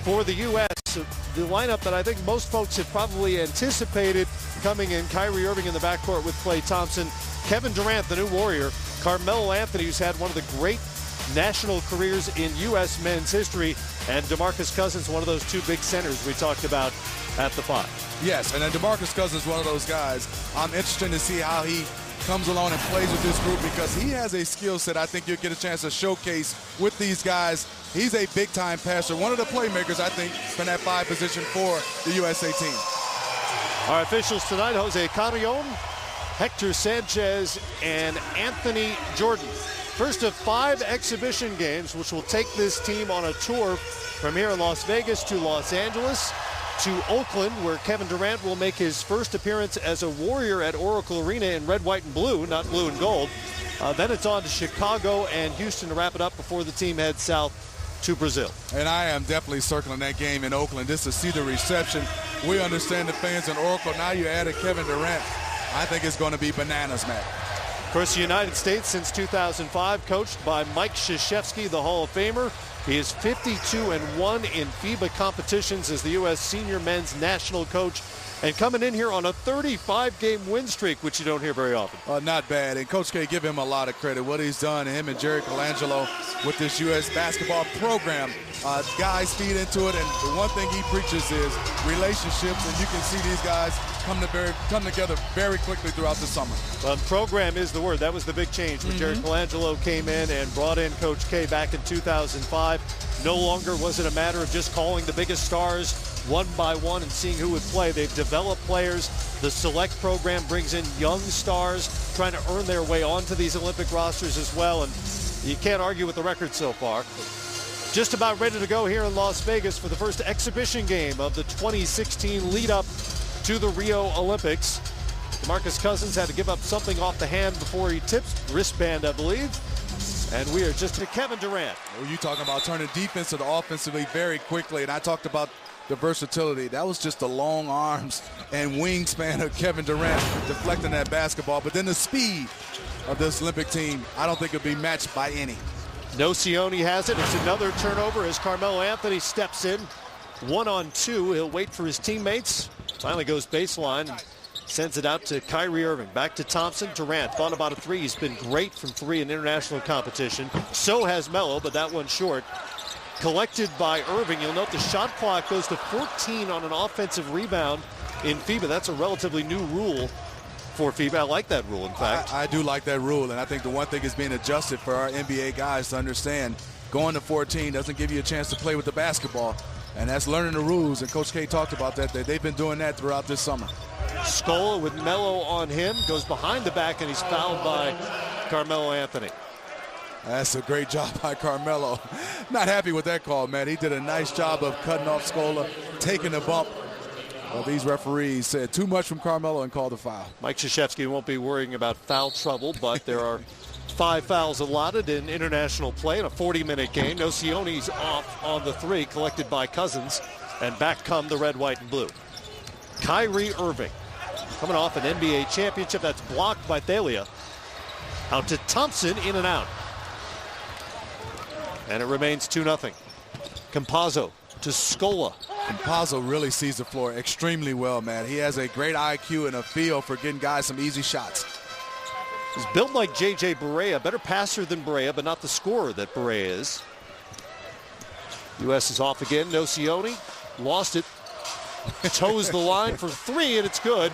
for the U.S. The lineup that I think most folks have probably anticipated coming in: Kyrie Irving in the backcourt with Klay Thompson, Kevin Durant, the new Warrior, Carmelo Anthony, who's had one of the great national careers in U.S. men's history, and DeMarcus Cousins, one of those two big centers we talked about at the 5. Yes, and then DeMarcus Cousins, one of those guys. I'm interested to see how he comes along and plays with this group, because he has a skill set I think you'll get a chance to showcase with these guys. He's a big-time passer, one of the playmakers, I think, in that 5 position for the USA team. Our officials tonight: Jose Carrion, Hector Sanchez, and Anthony Jordan. First of 5 exhibition games, which will take this team on a tour from here in Las Vegas to Los Angeles to Oakland, where Kevin Durant will make his first appearance as a Warrior at Oracle Arena in red, white, and blue, not blue and gold. Then it's on to Chicago and Houston to wrap it up before the team heads south to Brazil. And I am definitely circling that game in Oakland just to see the reception. We understand the fans in Oracle. Now you added Kevin Durant. I think it's going to be bananas, Matt. Of course, the United States since 2005, coached by Mike Krzyzewski, the Hall of Famer. He is 52-1 in FIBA competitions as the U.S. senior men's national coach, and coming in here on a 35-game win streak, which you don't hear very often. Not bad. And Coach K, give him a lot of credit. What he's done, him and Jerry Colangelo with this U.S. basketball program. Guys feed into it, and the one thing he preaches is relationships, and you can see these guys come together very quickly throughout the summer. Well, program is the word. That was the big change when Jerry Colangelo came in and brought in Coach K back in 2005. No longer was it a matter of just calling the biggest stars one by one and seeing who would play. They've developed players. The Select program brings in young stars trying to earn their way onto these Olympic rosters as well, and you can't argue with the record so far. Just about ready to go here in Las Vegas for the first exhibition game of the 2016 lead-up to the Rio Olympics. DeMarcus Cousins had to give up something off the hand before he tips, wristband, I believe. And we are just to Kevin Durant. Well, you talking about turning defensive to offensively very quickly, and I talked about the versatility. That was just the long arms and wingspan of Kevin Durant deflecting that basketball. But then the speed of this Olympic team, I don't think it'll be matched by any. Nocioni has it. It's another turnover as Carmelo Anthony steps in. 1-on-2. He'll wait for his teammates. Finally goes baseline and sends it out to Kyrie Irving. Back to Thompson. Durant thought about a 3. He's been great from 3 in international competition. So has Melo, but that one's short. Collected by Irving. You'll note the shot clock goes to 14 on an offensive rebound in FIBA. That's a relatively new rule for FIBA. I like that rule, in fact. I do like that rule, and I think the one thing is being adjusted for our NBA guys to understand going to 14 doesn't give you a chance to play with the basketball, and that's learning the rules, and Coach K talked about that. They've been doing that throughout this summer. Scola with Melo on him, goes behind the back, and he's fouled by Carmelo Anthony. That's a great job by Carmelo. Not happy with that call, man. He did a nice job of cutting off Scola, taking a bump. Well, these referees said too much from Carmelo and called a foul. Mike Krzyzewski won't be worrying about foul trouble, but there are 5 fouls allotted in international play in a 40-minute game. Nocioni's off on the 3, collected by Cousins, and back come the red, white, and blue. Kyrie Irving coming off an NBA championship. That's blocked by Thalia. Out to Thompson, in and out. And it remains 2-0. Campazzo to Scola. Campazzo really sees the floor extremely well, man. He has a great IQ and a feel for getting guys some easy shots. He's built like J.J. Barea, better passer than Barea, but not the scorer that Barea is. U.S. is off again. Nocioni lost it. Toes the line for 3, and it's good.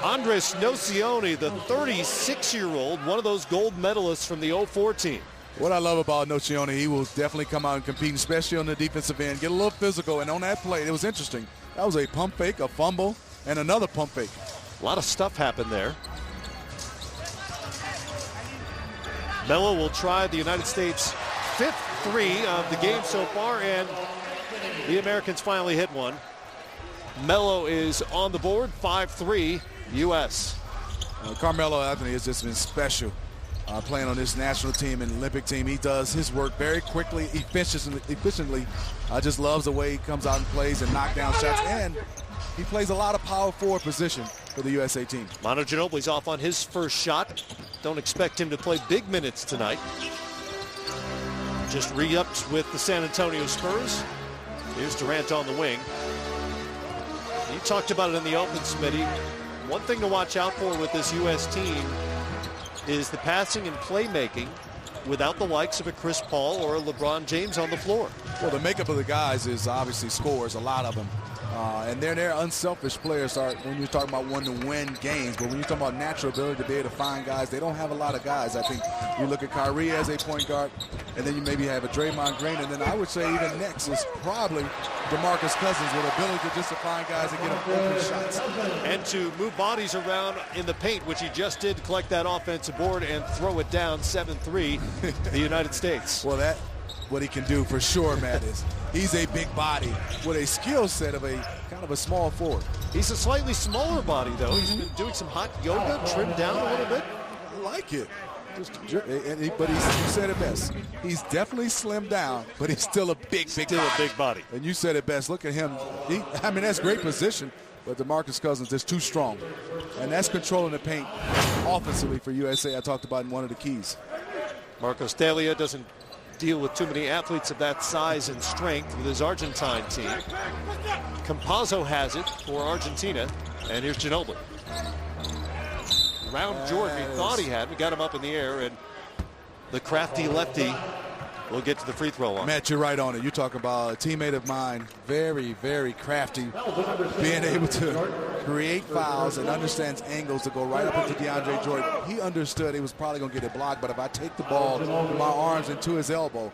Andres Nocioni, the 36-year-old, one of those gold medalists from the 04 team. What I love about Nocioni, he will definitely come out and compete, especially on the defensive end, get a little physical. And on that play, it was interesting. That was a pump fake, a fumble, and another pump fake. A lot of stuff happened there. Melo will try the United States' 5th 3 of the game so far, and the Americans finally hit one. Melo is on the board, 5-3, U.S. Carmelo Anthony has just been special. Playing on this national team and Olympic team. He does his work very quickly, efficiently. Just loves the way he comes out and plays and knock down shots. And he plays a lot of power forward position for the USA team. Manu Ginobili's off on his first shot. Don't expect him to play big minutes tonight. Just re-upped with the San Antonio Spurs. Here's Durant on the wing. You talked about it in the open, Smitty. One thing to watch out for with this U.S. team is the passing and playmaking without the likes of a Chris Paul or a LeBron James on the floor. Well, the makeup of the guys is obviously scores, a lot of them. And they're unselfish players when you're talking about wanting to win games. But when you're talking about natural ability to be able to find guys, they don't have a lot of guys. I think you look at Kyrie as a point guard, and then you maybe have a Draymond Green. And then I would say even next is probably DeMarcus Cousins with ability to just to find guys and get them open shots. And to move bodies around in the paint, which he just did to collect that offensive board and throw it down 7-3, the United States. Well, that what he can do for sure, Matt, is he's a big body with a skill set of a kind of a small forward. He's a slightly smaller body, though. He's been doing some hot yoga, trimmed down a little bit. I like it. But you said it best. He's definitely slimmed down, but he's still a big body. And you said it best. Look at him. I mean, that's great position, but DeMarcus Cousins is too strong. And that's controlling the paint offensively for USA. I talked about in one of the keys. Marcos Delia doesn't deal with too many athletes of that size and strength with his Argentine team. Campazzo has it for Argentina, and here's Ginobili. Round Jordan, he thought he had. We got him up in the air, and the crafty lefty will get to the free throw line. Matt, you're right on it. You're talking about a teammate of mine, very, very crafty, being able to create fouls and understands angles to go right up into DeAndre Jordan. He understood he was probably going to get it blocked, but if I take the ball with my arms into his elbow,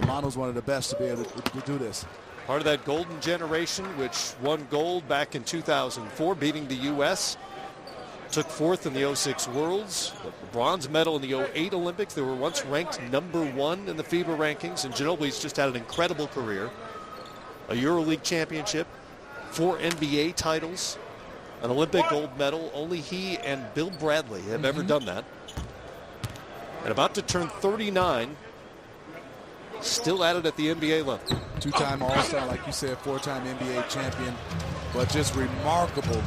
Mano's one of the best to be able to do this. Part of that golden generation, which won gold back in 2004, beating the U.S., took fourth in the 06 Worlds, the bronze medal in the 08 Olympics. They were once ranked #1 in the FIBA rankings, and Ginobili's just had an incredible career. A EuroLeague championship, 4 NBA titles, an Olympic gold medal. Only he and Bill Bradley have ever done that. And about to turn 39, still at it at the NBA level. Two-time All-Star, like you said, 4-time NBA champion, but just remarkable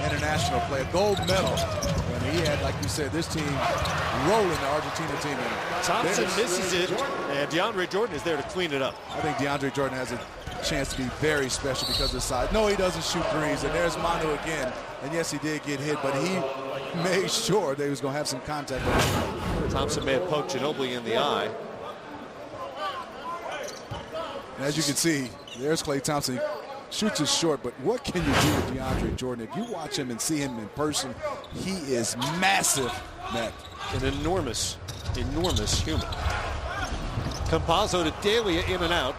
international player. Gold medal. And he had, like you said, this team rolling the Argentina team. Thompson misses it, and DeAndre Jordan is there to clean it up. I think DeAndre Jordan has a chance to be very special because of his size. No, he doesn't shoot threes, and there's Manu again. And yes, he did get hit, but he made sure they was going to have some contact with him. Thompson may have poked Ginobili in the eye. And as you can see, there's Klay Thompson. He shoots it short, but what can you do with DeAndre Jordan? If you watch him and see him in person, he is massive, Matt. An enormous human. Campazzo to Delia, in and out.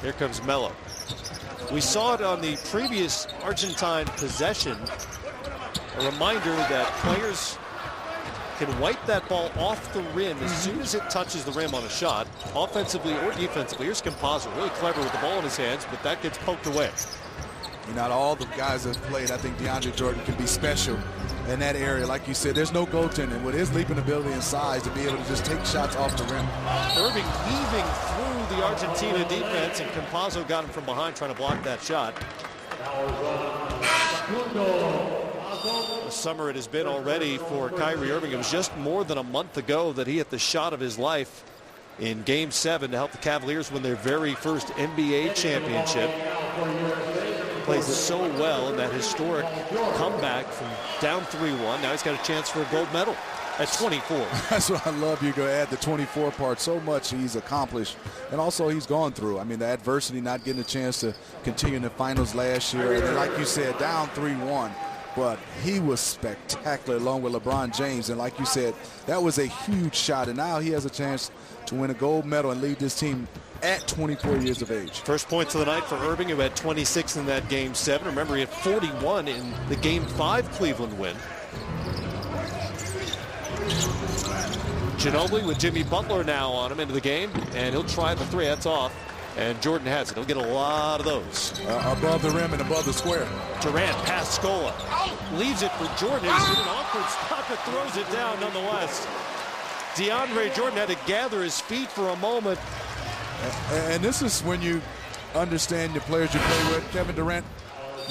Here comes Melo. We saw it on the previous Argentine possession. A reminder that players can wipe that ball off the rim as soon as it touches the rim on a shot, offensively or defensively. Here's Campazzo, really clever with the ball in his hands, but that gets poked away. Not all the guys that have played, I think DeAndre Jordan can be special in that area. Like you said, there's no goaltending. With his leaping ability and size to be able to just take shots off the rim. Irving weaving through the Argentina defense, and Campazzo got him from behind trying to block that shot. The summer it has been already for Kyrie Irving. It was just more than a month ago that he hit the shot of his life in Game 7 to help the Cavaliers win their very first NBA championship. Plays so well in that historic comeback from down 3-1. Now he's got a chance for a gold medal at 24. That's what I love. You go add the 24 part. So much he's accomplished. And also he's gone through. I mean, the adversity, not getting a chance to continue in the finals last year. And like you said, down 3-1. But he was spectacular along with LeBron James. And like you said, that was a huge shot. And now he has a chance to win a gold medal and lead this team at 24 years of age. First points of the night for Irving, who had 26 in that Game 7. Remember, he had 41 in the Game 5 Cleveland win. Ginobili with Jimmy Butler now on him into the game, and he'll try the three. That's off. And Jordan has it. He'll get a lot of those. Above the rim and above the square. Durant past Scola. Leaves it for Jordan. He's in an awkward spot, but throws it down nonetheless. DeAndre Jordan had to gather his feet for a moment. And this is when you understand the players you play with. Kevin Durant,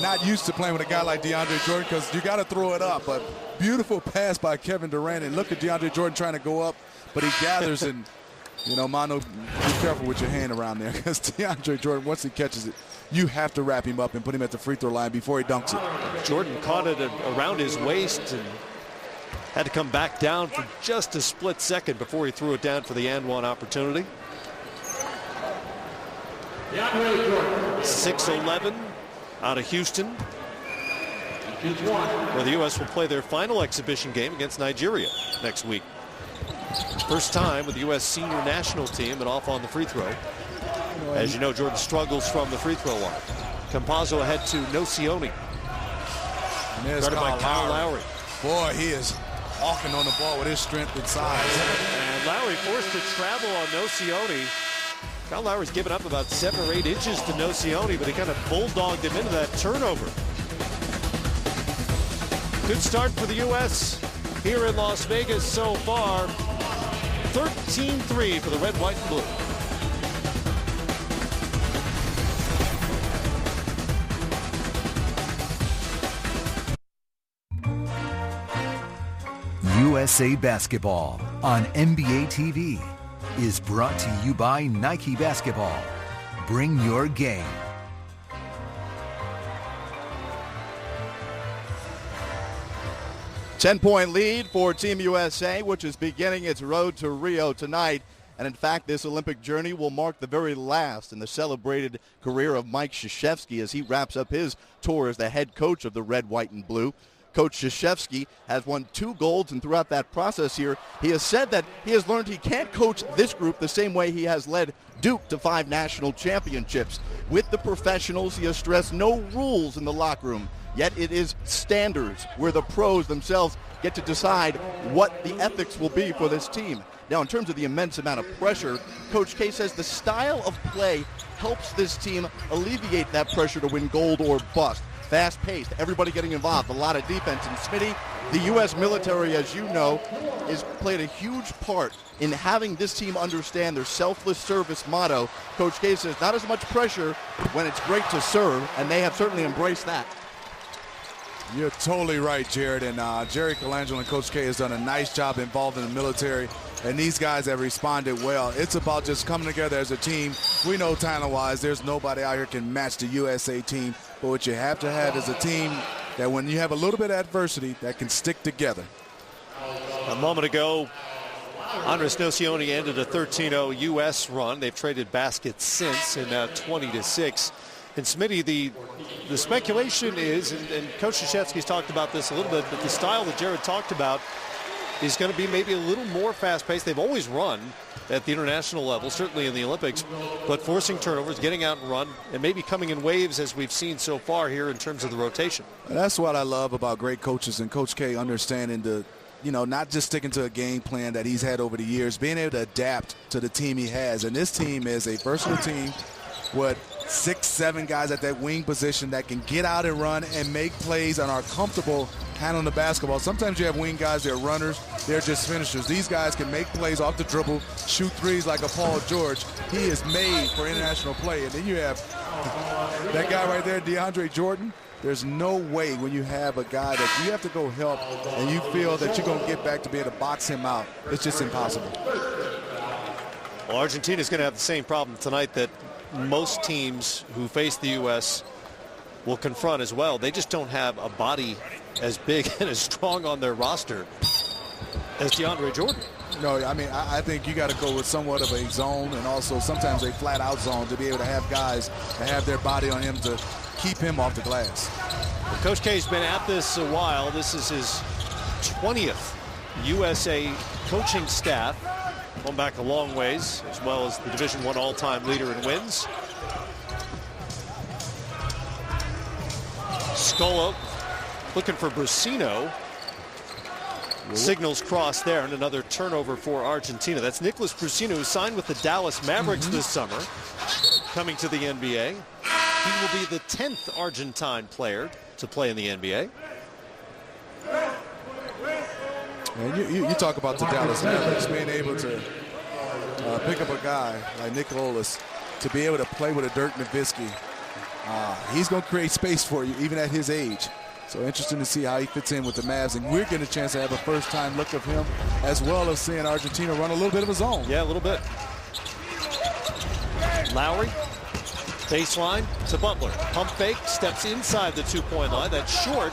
not used to playing with a guy like DeAndre Jordan because you got to throw it up. But beautiful pass by Kevin Durant. And look at DeAndre Jordan trying to go up, but he gathers and You know, Manu, be careful with your hand around there because DeAndre Jordan, once he catches it, you have to wrap him up and put him at the free throw line before he dunks it. Jordan caught it around his waist and had to come back down for just a split second before he threw it down for the and one opportunity. 6'11" out of Houston, where the U.S. will play their final exhibition game against Nigeria next week. First time with the U.S. senior national team and off on the free throw. As you know, Jordan struggles from the free throw line. Campazzo ahead to Nocioni. Guarded by Kyle Lowry. Boy, he is hawking on the ball with his strength and size. And Lowry forced to travel on Nocioni. Kyle Lowry's given up about 7 or 8 inches to Nocioni, but he kind of bulldogged him into that turnover. Good start for the U.S. here in Las Vegas so far. 13-3 for the red, white, and blue. USA Basketball on NBA TV is brought to you by Nike Basketball. Bring your game. Ten-point lead for Team USA, which is beginning its road to Rio tonight. And in fact, this Olympic journey will mark the very last in the celebrated career of Mike Krzyzewski as he wraps up his tour as the head coach of the red, white, and blue. Coach Krzyzewski has won 2 golds, and throughout that process here, he has said that he has learned he can't coach this group the same way he has led Duke to 5 national championships. With the professionals, he has stressed no rules in the locker room, yet it is standards where the pros themselves get to decide what the ethics will be for this team. Now, in terms of the immense amount of pressure, Coach K says the style of play helps this team alleviate that pressure to win gold or bust. Fast-paced, everybody getting involved, a lot of defense. And Smitty, the U.S. military, as you know, has played a huge part in having this team understand their selfless service motto. Coach K says not as much pressure when it's great to serve, and they have certainly embraced that. You're totally right, Jared. And Jerry Colangelo and Coach K has done a nice job involved in the military, and these guys have responded well. It's about just coming together as a team. We know talent-wise there's nobody out here can match the USA team, but what you have to have is a team that when you have a little bit of adversity that can stick together. A moment ago, Andres Nocioni ended a 13-0 U.S. run. They've traded baskets since, and now 20-6. And Smitty, the speculation is, and Coach Krzyzewski's talked about this a little bit, but the style that Jared talked about is going to be maybe a little more fast-paced. They've always run at the international level, certainly in the Olympics, but forcing turnovers, getting out and run, and maybe coming in waves as we've seen so far here in terms of the rotation. That's what I love about great coaches and Coach K understanding the, not just sticking to a game plan that he's had over the years, being able to adapt to the team he has. And this team is a versatile team with 6-7 guys at that wing position that can get out and run and make plays and are comfortable handling the basketball. Sometimes you have wing guys, they're runners, they're just finishers. These guys can make plays off the dribble, shoot threes like a Paul George. He is made for international play. And then you have that guy right there, DeAndre Jordan. There's no way when you have a guy that you have to go help and you feel that you're going to get back to be able to box him out. It's just impossible. Well, Argentina's going to have the same problem tonight that most teams who face the U.S. will confront as well. They just don't have a body as big and as strong on their roster as DeAndre Jordan. No, I mean, I think you got to go with somewhat of a zone and also sometimes a flat-out zone to be able to have guys that have their body on him to keep him off the glass. Well, Coach K's been at this a while. This is his 20th USA coaching staff. Going back a long ways, as well as the Division I all-time leader in wins. Scolo looking for Brusino. Signals crossed there, and another turnover for Argentina. That's Nicholas Brusino, who signed with the Dallas Mavericks this summer, coming to the NBA. He will be the 10th Argentine player to play in the NBA. And you talk about the Dallas Mavericks being able to pick up a guy like Nicholas to be able to play with a Dirk Nowitzki. He's going to create space for you even at his age. So interesting to see how he fits in with the Mavs. And we're getting a chance to have a first-time look of him as well as seeing Argentina run a little bit of a zone. Yeah, a little bit. Lowry, baseline to Butler. Pump fake, steps inside the 2-point line. That's short.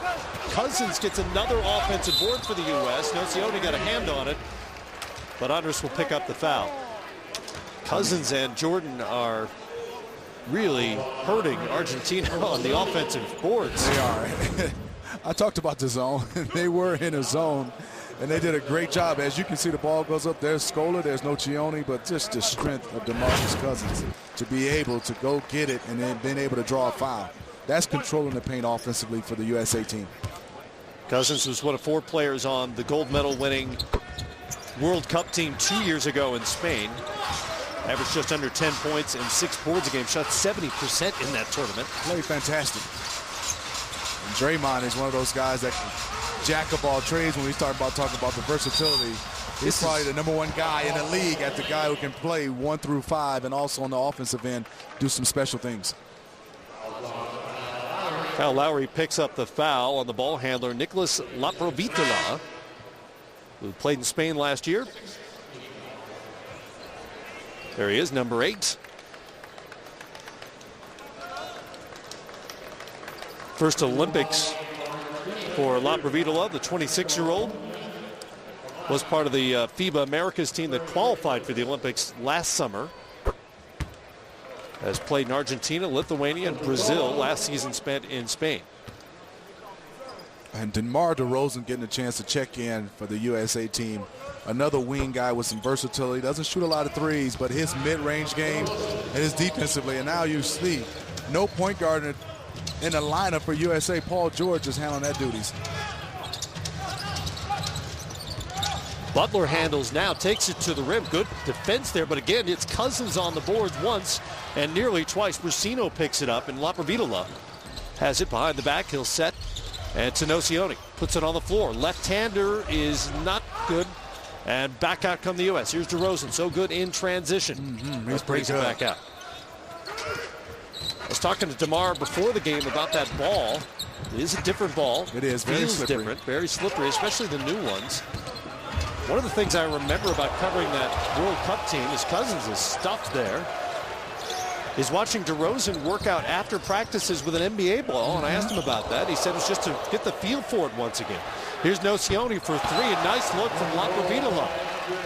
Cousins gets another offensive board for the U.S. Nocioni got a hand on it, but Andres will pick up the foul. Cousins and Jordan are really hurting Argentina on the offensive boards. They are. I talked about the zone. They were in a zone, and they did a great job. As you can see, the ball goes up. There's Scola, there's Nocioni, but just the strength of DeMarcus Cousins to be able to go get it and then being able to draw a foul. That's controlling the paint offensively for the USA team. Cousins was one of 4 players on the gold medal winning World Cup team 2 years ago in Spain. Averaged just under 10 points and 6 boards a game. Shot 70% in that tournament. Played fantastic. And Draymond is one of those guys that jack of all trades when we start talking about the versatility. He's probably the #1 guy in the league at the guy who can play 1 through 5 and also on the offensive end do some special things. Kyle Lowry picks up the foul on the ball handler, Nicholas Laprovitola, who played in Spain last year. There he is, number 8. First Olympics for Laprovitola, the 26-year-old. Was part of the FIBA Americas team that qualified for the Olympics last summer. Has played in Argentina, Lithuania, and Brazil. Last season spent in Spain. And DeMar DeRozan getting a chance to check in for the USA team. Another wing guy with some versatility. Doesn't shoot a lot of threes, but his mid-range game and his defensively. And now you see no point guard in the lineup for USA. Paul George is handling that duties. Butler handles now, takes it to the rim. Good defense there, but again, it's Cousins on the boards once and nearly twice. Brusino picks it up, and Laprovitola has it behind the back. He'll set, and Nocioni puts it on the floor. Left-hander is not good, and back out come the U.S. Here's DeRozan, so good in transition. He brings it back out. I was talking to DeMar before the game about that ball. It is a different ball. It is very slippery. Different, very slippery, especially the new ones. One of the things I remember about covering that World Cup team is Cousins is stuffed there. Is watching DeRozan work out after practices with an NBA ball, and I asked him about that. He said it's just to get the feel for it once again. Here's Nocioni for 3. A nice look from Laprovitola.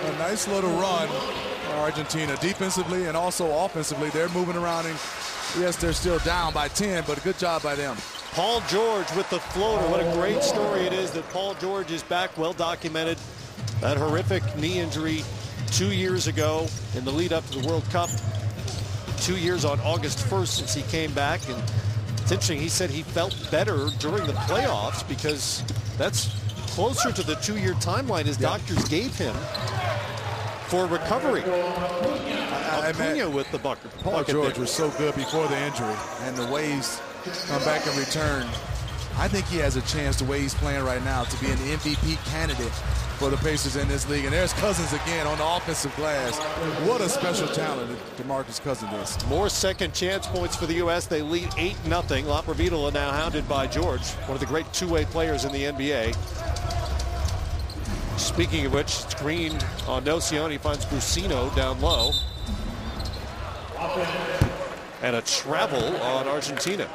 A nice little run for Argentina defensively and also offensively. They're moving around, and yes, they're still down by 10, but a good job by them. Paul George with the floater. What a great story it is that Paul George is back, well documented. That horrific knee injury 2 years ago in the lead up to the World Cup. 2 years on August 1st since he came back. And it's interesting, he said he felt better during the playoffs because that's closer to the 2-year timeline his doctors gave him for recovery. Acuna with the bucket. Paul George was so good before the injury, and the way he's come back and returned, I think he has a chance the way he's playing right now to be an MVP candidate for the Pacers in this league. And there's Cousins again on the offensive glass. What a special talent DeMarcus Cousins is. More second chance points for the U.S. They lead 8-0. Laprovitola now hounded by George, one of the great two-way players in the NBA. Speaking of which, screen on Nocioni finds Brusino down low. And a travel on Argentina.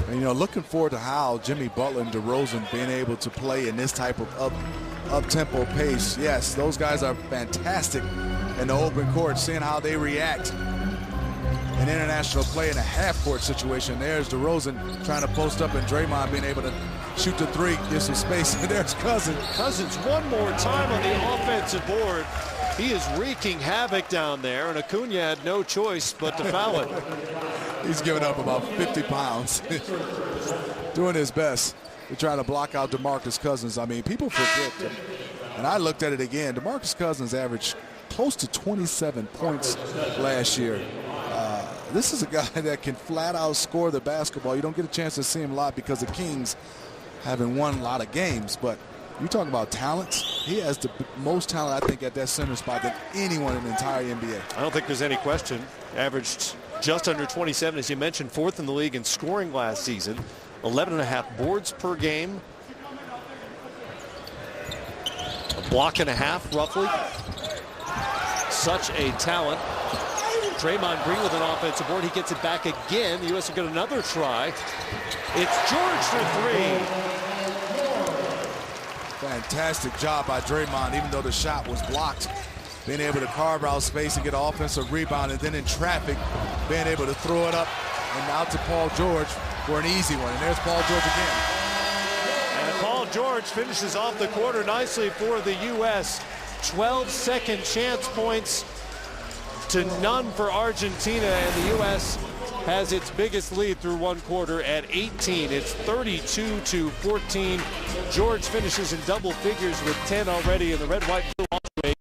And, you know, looking forward to how Jimmy Butler and DeRozan being able to play in this type of up-tempo pace. Yes, those guys are fantastic in the open court, seeing how they react in international play in a half-court situation. There's DeRozan trying to post up, and Draymond being able to shoot the 3, get some space. And there's Cousins. Cousins one more time on the offensive board. He is wreaking havoc down there, and Acuna had no choice but to foul it. He's giving up about 50 pounds. Doing his best to try to block out DeMarcus Cousins. I mean, people forget, and I looked at it again, DeMarcus Cousins averaged close to 27 points last year. This is a guy that can flat out score the basketball. You don't get a chance to see him a lot because the Kings haven't won a lot of games, but you talk about talents. He has the most talent, I think, at that center spot than anyone in the entire NBA. I don't think there's any question. Averaged just under 27, as you mentioned, 4th in the league in scoring last season. 11.5 boards per game. A block and a half, roughly. Such a talent. Draymond Green with an offensive board. He gets it back again. The U.S. will get another try. It's George for three. Fantastic job by Draymond, even though the shot was blocked. Being able to carve out space and get an offensive rebound, and then in traffic, being able to throw it up and out to Paul George for an easy one. And there's Paul George again. And Paul George finishes off the quarter nicely for the U.S. 12 second chance points to none for Argentina, and the U.S. has its biggest lead through one quarter at 18. It's 32-14. George finishes in double figures with 10 already in the red, white, blue alternate.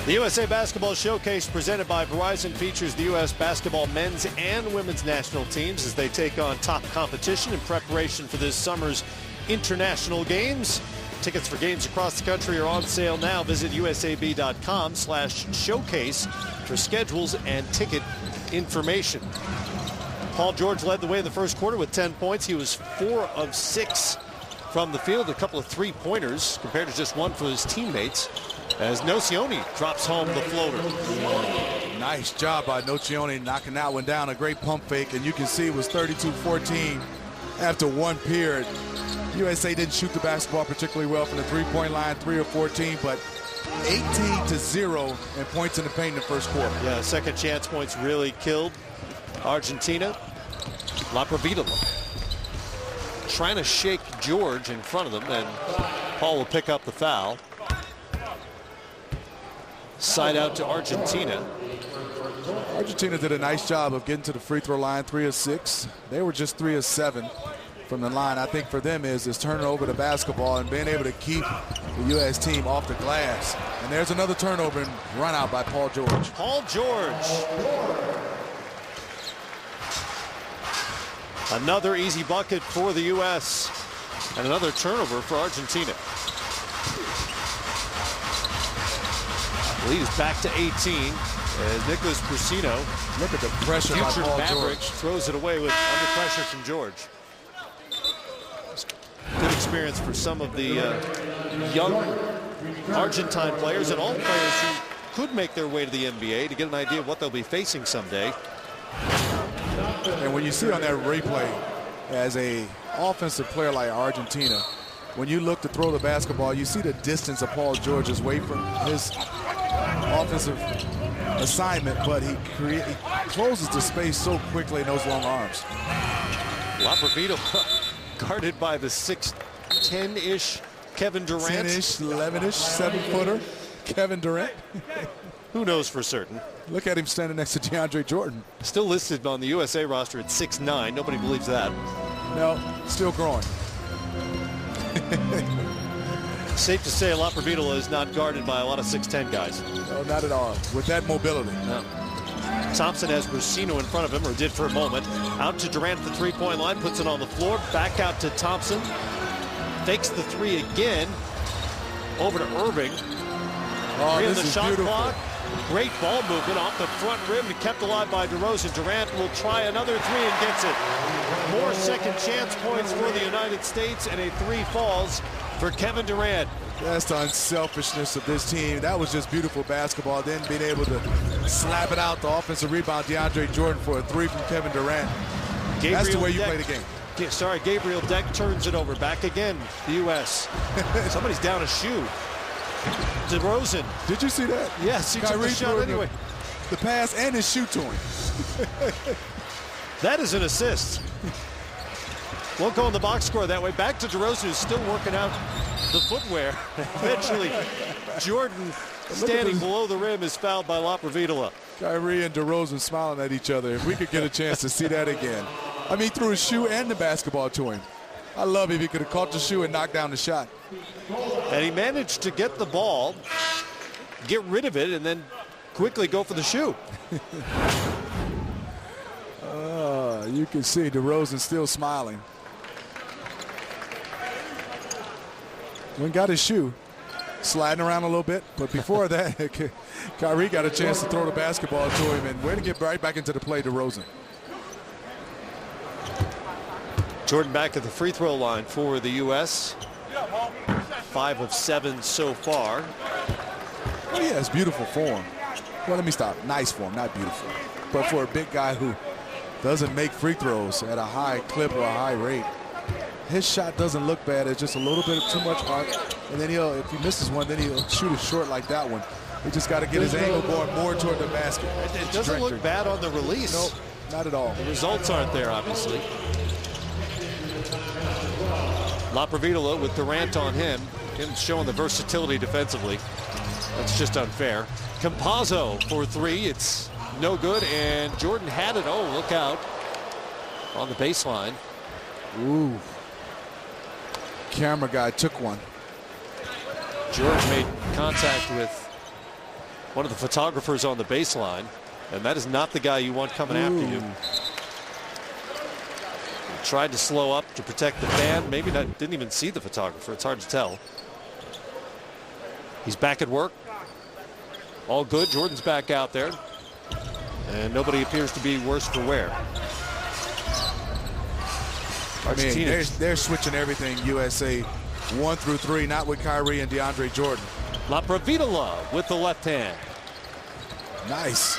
The USA Basketball Showcase presented by Verizon features the U.S. basketball men's and women's national teams as they take on top competition in preparation for this summer's international games. Tickets for games across the country are on sale now. Visit usab.com/showcase for schedules and ticket information. Paul George led the way in the first quarter with 10 points. He was 4 of 6 from the field, a couple of three-pointers compared to just one for his teammates, as Nocioni drops home the floater. Nice job by Nocioni knocking that one down. A great pump fake, and you can see it was 32-14 after one period. USA didn't shoot the basketball particularly well from the three-point line, 3 of 14, but 18-0 and points in the paint in the first quarter. Yeah, second chance points really killed Argentina. Laprovitola trying to shake George in front of them, and Paul will pick up the foul. Side out to Argentina. Argentina did a nice job of getting to the free throw line, 3 of 6. They were just 3 of 7 from the line. I think for them is turning over the basketball and being able to keep the U.S. team off the glass. And there's another turnover and run out by Paul George. Paul George. Another easy bucket for the U.S. and another turnover for Argentina. Lead is back to 18 as Nicholas Brusino, look at the pressure by future Paul Maverick, George, throws it away with under pressure from George. Good experience for some of the young Argentine players and all players who could make their way to the NBA to get an idea of what they'll be facing someday. And when you see on that replay, as a offensive player like Argentina, when you look to throw the basketball, you see the distance of Paul George's away from his offensive assignment, but he closes the space so quickly in those long arms. Laprovito guarded by the 6'10-ish Kevin Durant. 10-ish, 11-ish, 7-footer Kevin Durant. Who knows for certain? Look at him standing next to DeAndre Jordan. Still listed on the USA roster at 6'9". Nobody believes that. No, still growing. Safe to say Laprovito is not guarded by a lot of 6'10 guys. No, not at all. With that mobility. No. Thompson has Brusino in front of him, or did for a moment. Out to Durant at the three-point line, puts it on the floor. Back out to Thompson. Fakes the three again. Over to Irving. Oh, Three on this the is shot beautiful. clock. Great ball movement off the front rim and kept alive by DeRozan. Durant will try another three and gets it. More second chance points for the United States, and a three falls for Kevin Durant. That's the unselfishness of this team. That was just beautiful basketball. Then being able to slap it out, the offensive rebound, DeAndre Jordan for a three from Kevin Durant. That's the way you play the game. Sorry, Gabriel Deck turns it over. Back again, the U.S. Somebody's down a shoe. DeRozan. Did you see that? Yes, he took the shot anyway. The pass and his shoe to him. That is an assist. Won't go in the box score that way. Back to DeRozan, who's still working out the footwear. Eventually, Jordan, standing below the rim, is fouled by Laprovitola. Kyrie and DeRozan smiling at each other. If we could get a chance to see that again. I mean, he threw his shoe and the basketball to him. I love if he could have caught the shoe and knocked down the shot. And he managed to get the ball, get rid of it, and then quickly go for the shoe. You can see DeRozan still smiling. When got his shoe. sliding around a little bit. But before that, Kyrie got a chance to throw the basketball to him, and way to get right back into the play to DeRozan. Jordan back at the free throw line for the U.S. 5 of 7 so far. Oh, yeah, it's beautiful form. Well, let me stop. Nice form, not beautiful. But for a big guy who doesn't make free throws at a high clip or a high rate, his shot doesn't look bad. It's just a little bit too much arc. And then if he misses one, then he'll shoot it short like that one. He just got to get his angle going more toward the basket. It doesn't look bad on the release. Nope, not at all. The results aren't there, obviously. Laprovitola with Durant on him showing the versatility defensively. That's just unfair. Campazzo for 3. It's no good, and Jordan had it. Oh, look out on the baseline. Ooh. Camera guy took one. George made contact with one of the photographers on the baseline, and that is not the guy you want coming after you. Tried to slow up to protect the fan. Maybe not, didn't even see the photographer. It's hard to tell. He's back at work. All good. Jordan's back out there. And nobody appears to be worse for wear. Argentina. I mean, they're switching everything USA 1 through 3, not with Kyrie and DeAndre Jordan. Laprovitola with the left hand. Nice.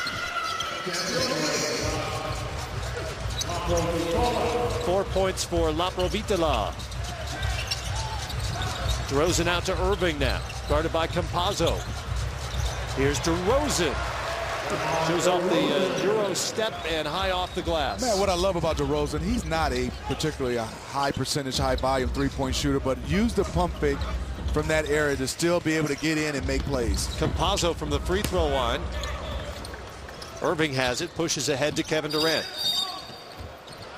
4 points for Laprovitola. DeRozan out to Irving now, guarded by Campazzo. Here's DeRozan. Shows off the Euro step and high off the glass. Man, what I love about DeRozan, he's not a particularly high percentage, high volume three-point shooter, but use the pump fake from that area to still be able to get in and make plays. Campazzo from the free throw line. Irving has it, pushes ahead to Kevin Durant.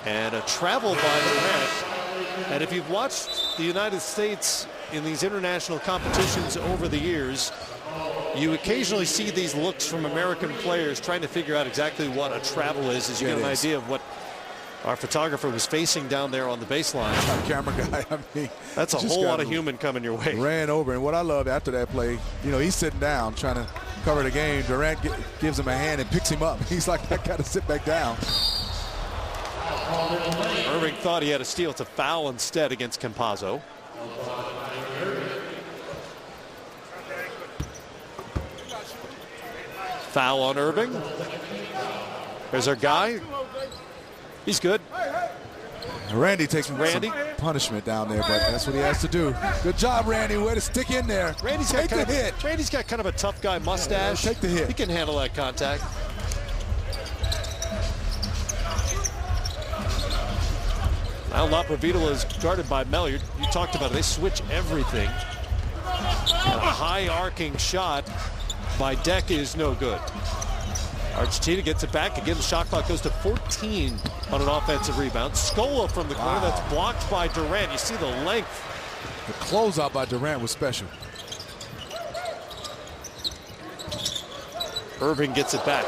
And a travel by Durant. And if you've watched the United States in these international competitions over the years, you occasionally see these looks from American players trying to figure out exactly what a travel is, as you get an idea of what our photographer was facing down there on the baseline. Our camera guy, I mean, that's a whole lot of human coming your way. Ran over, and what I love after that play, you know, he's sitting down trying to cover the game. Durant gives him a hand and picks him up. He's like, I got to sit back down. Irving thought he had a steal. It's a foul instead against Campazzo. Foul on Irving. There's our guy. He's good. Randy takes some punishment down there, but that's what he has to do. Good job, Randy. Way to stick in there. Randy's got Randy's got kind of a tough guy mustache. Take the hit. He can handle that contact. Now Laprovitola is guarded by Mel. You talked about it. They switch everything. And a high arcing shot by Deck is no good. Argentina gets it back. Again, the shot clock goes to 14 on an offensive rebound. Scola from the corner. That's blocked by Durant. You see the length. The closeout by Durant was special. Irving gets it back.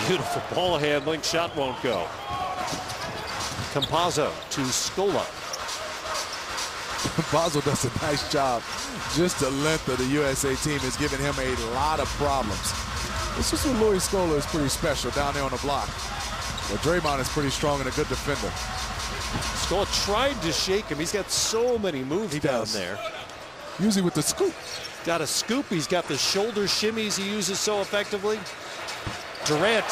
Beautiful ball handling. Shot won't go. Campazzo to Scola. Campazzo does a nice job. Just the length of the USA team is giving him a lot of problems. This is where Louis Scola is pretty special down there on the block. But Draymond is pretty strong and a good defender. Scola tried to shake him. He's got so many moves down there. Usually with the scoop. Got a scoop. He's got the shoulder shimmies he uses so effectively. Durant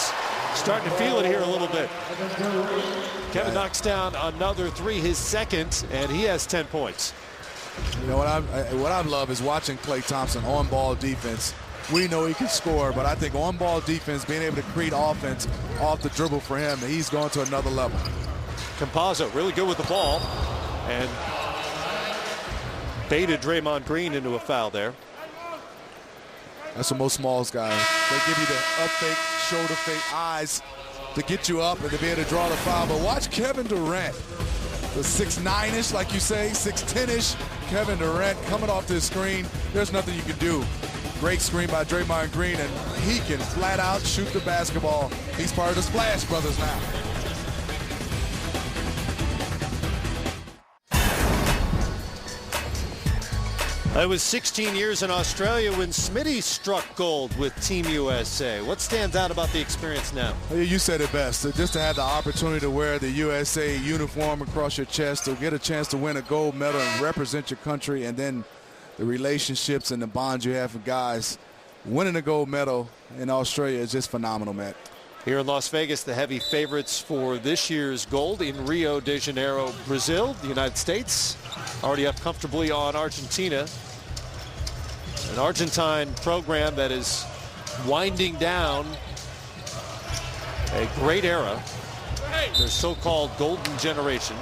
starting to feel it here a little bit. Kevin knocks down another three, his second, and he has 10 points. You know what I love is watching Klay Thompson on ball defense. We know he can score, but I think on ball defense, being able to create offense off the dribble for him, he's going to another level. Campazzo really good with the ball and baited Draymond Green into a foul there. That's what most smalls guys. They give you the up fake, shoulder fake, eyes to get you up and to be able to draw the foul. But watch Kevin Durant, the 6'9"-ish, like you say, 6'10"-ish. Kevin Durant coming off this screen. There's nothing you can do. Great screen by Draymond Green, and he can flat out shoot the basketball. He's part of the Splash Brothers now. It was 16 years in Australia when Smitty struck gold with Team USA. What stands out about the experience now? You said it best. Just to have the opportunity to wear the USA uniform across your chest, to get a chance to win a gold medal and represent your country, and then the relationships and the bonds you have with guys. Winning a gold medal in Australia is just phenomenal, Matt. Here in Las Vegas, the heavy favorites for this year's gold in Rio de Janeiro, Brazil. The United States already up comfortably on Argentina. An Argentine program that is winding down a great era, their so-called golden generation.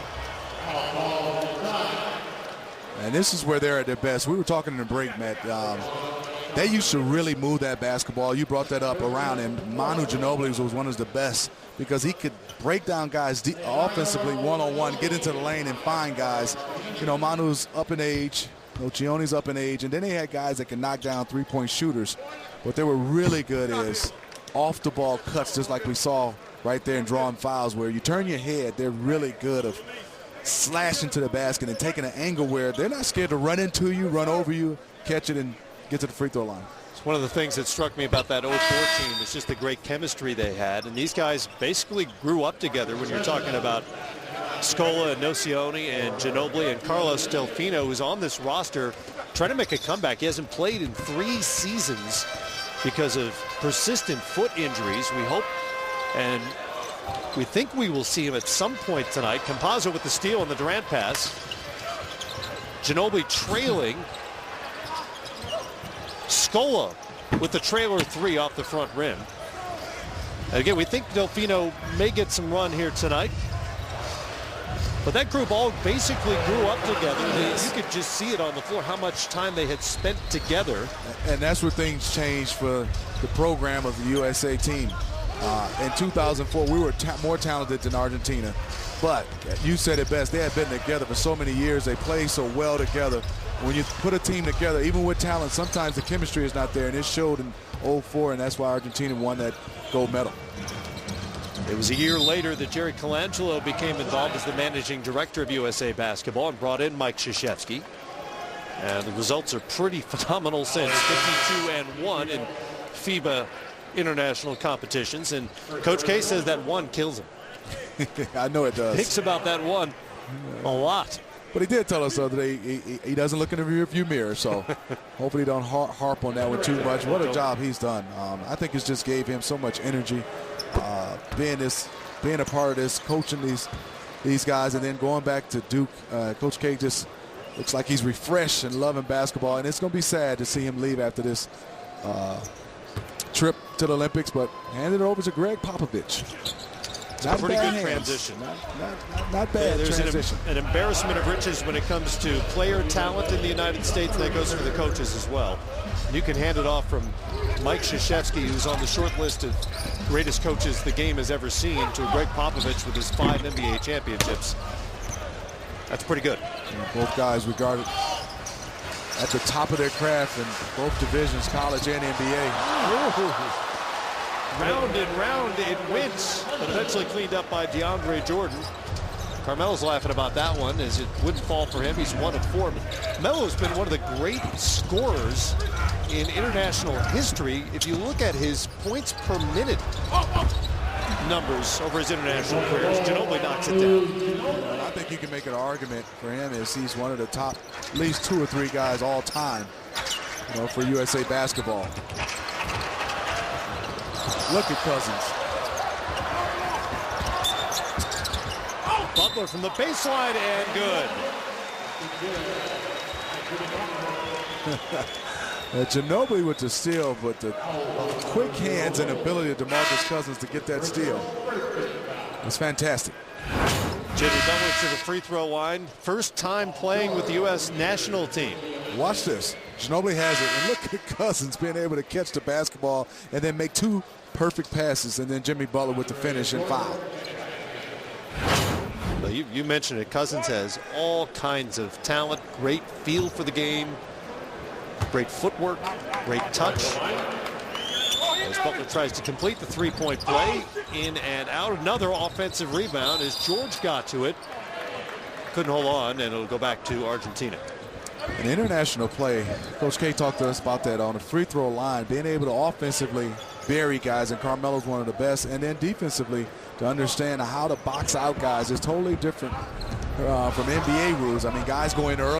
And this is where they're at their best. We were talking in the break, Matt. They used to really move that basketball. You brought that up around, and Manu Ginobili was one of the best because he could break down guys offensively one-on-one, get into the lane and find guys. You know, Manu's up in age. Lucione's up in age, and then they had guys that can knock down three-point shooters. What they were really good is off-the-ball cuts, just like we saw right there in drawing fouls, where you turn your head. They're really good of slashing to the basket and taking an angle where they're not scared to run into you, run over you, catch it, and get to the free throw line. It's one of the things that struck me about that 04 team is just the great chemistry they had. And these guys basically grew up together when you're talking about Scola and Nocioni and Ginobili and Carlos Delfino, who's on this roster trying to make a comeback. He hasn't played in 3 seasons because of persistent foot injuries. We hope and we think we will see him at some point tonight. Campazzo with the steal on the Durant pass. Ginobili trailing. Scola with the trailer 3 off the front rim. And again, we think Delfino may get some run here tonight. But that group all basically grew up together. You could just see it on the floor, how much time they had spent together. And that's where things changed for the program of the USA team. In 2004, we were more talented than Argentina. But you said it best. They had been together for so many years. They played so well together. When you put a team together, even with talent, sometimes the chemistry is not there. And it showed in 04, and that's why Argentina won that gold medal. It was a year later that Jerry Colangelo became involved as the managing director of USA Basketball and brought in Mike Krzyzewski. And the results are pretty phenomenal since. 52-1 in FIBA international competitions. And Coach K says that one kills him. I know it does. Thinks about that one a lot. But he did tell us the other day he doesn't look in the rearview mirror, so hopefully don't harp on that one too much. What a job he's done. I think it just gave him so much energy, being a part of this, coaching these guys, and then going back to Duke. Coach K just looks like he's refreshed and loving basketball, and it's going to be sad to see him leave after this trip to the Olympics, but hand it over to Greg Popovich. Not pretty good transition. Not bad transition. An embarrassment of riches when it comes to player talent in the United States. That goes for the coaches as well. You can hand it off from Mike Krzyzewski, who's on the short list of greatest coaches the game has ever seen, to Greg Popovich with his 5 NBA championships. That's pretty good. Both guys regarded at the top of their craft in both divisions, college and NBA. Round and round it went, but eventually cleaned up by DeAndre Jordan. Carmelo's laughing about that one, as it wouldn't fall for him. He's 1 of 4. Melo's been one of the great scorers in international history. If you look at his points per minute numbers over his international careers, Ginobili knocks it down. I think you can make an argument for him as he's one of the top, at least 2 or 3 guys all time, for USA basketball. Look at Cousins. Butler from the baseline and good. Ginobili with the steal, but the quick hands and ability of DeMarcus Cousins to get that steal was fantastic. Jimmy Butler to the free throw line. First time playing with the U.S. national team. Watch this. Ginobili has it, and look at Cousins being able to catch the basketball and then make 2 perfect passes, and then Jimmy Butler with the finish and foul. Well, you mentioned it. Cousins has all kinds of talent, great feel for the game, great footwork, great touch. As Butler tries to complete the 3-point play, in and out. Another offensive rebound as George got to it. Couldn't hold on, and it'll go back to Argentina. In international play, Coach K talked to us about that on the free throw line, being able to offensively bury guys, and Carmelo's one of the best, and then defensively to understand how to box out guys is totally different from NBA rules. I mean, guys go in early.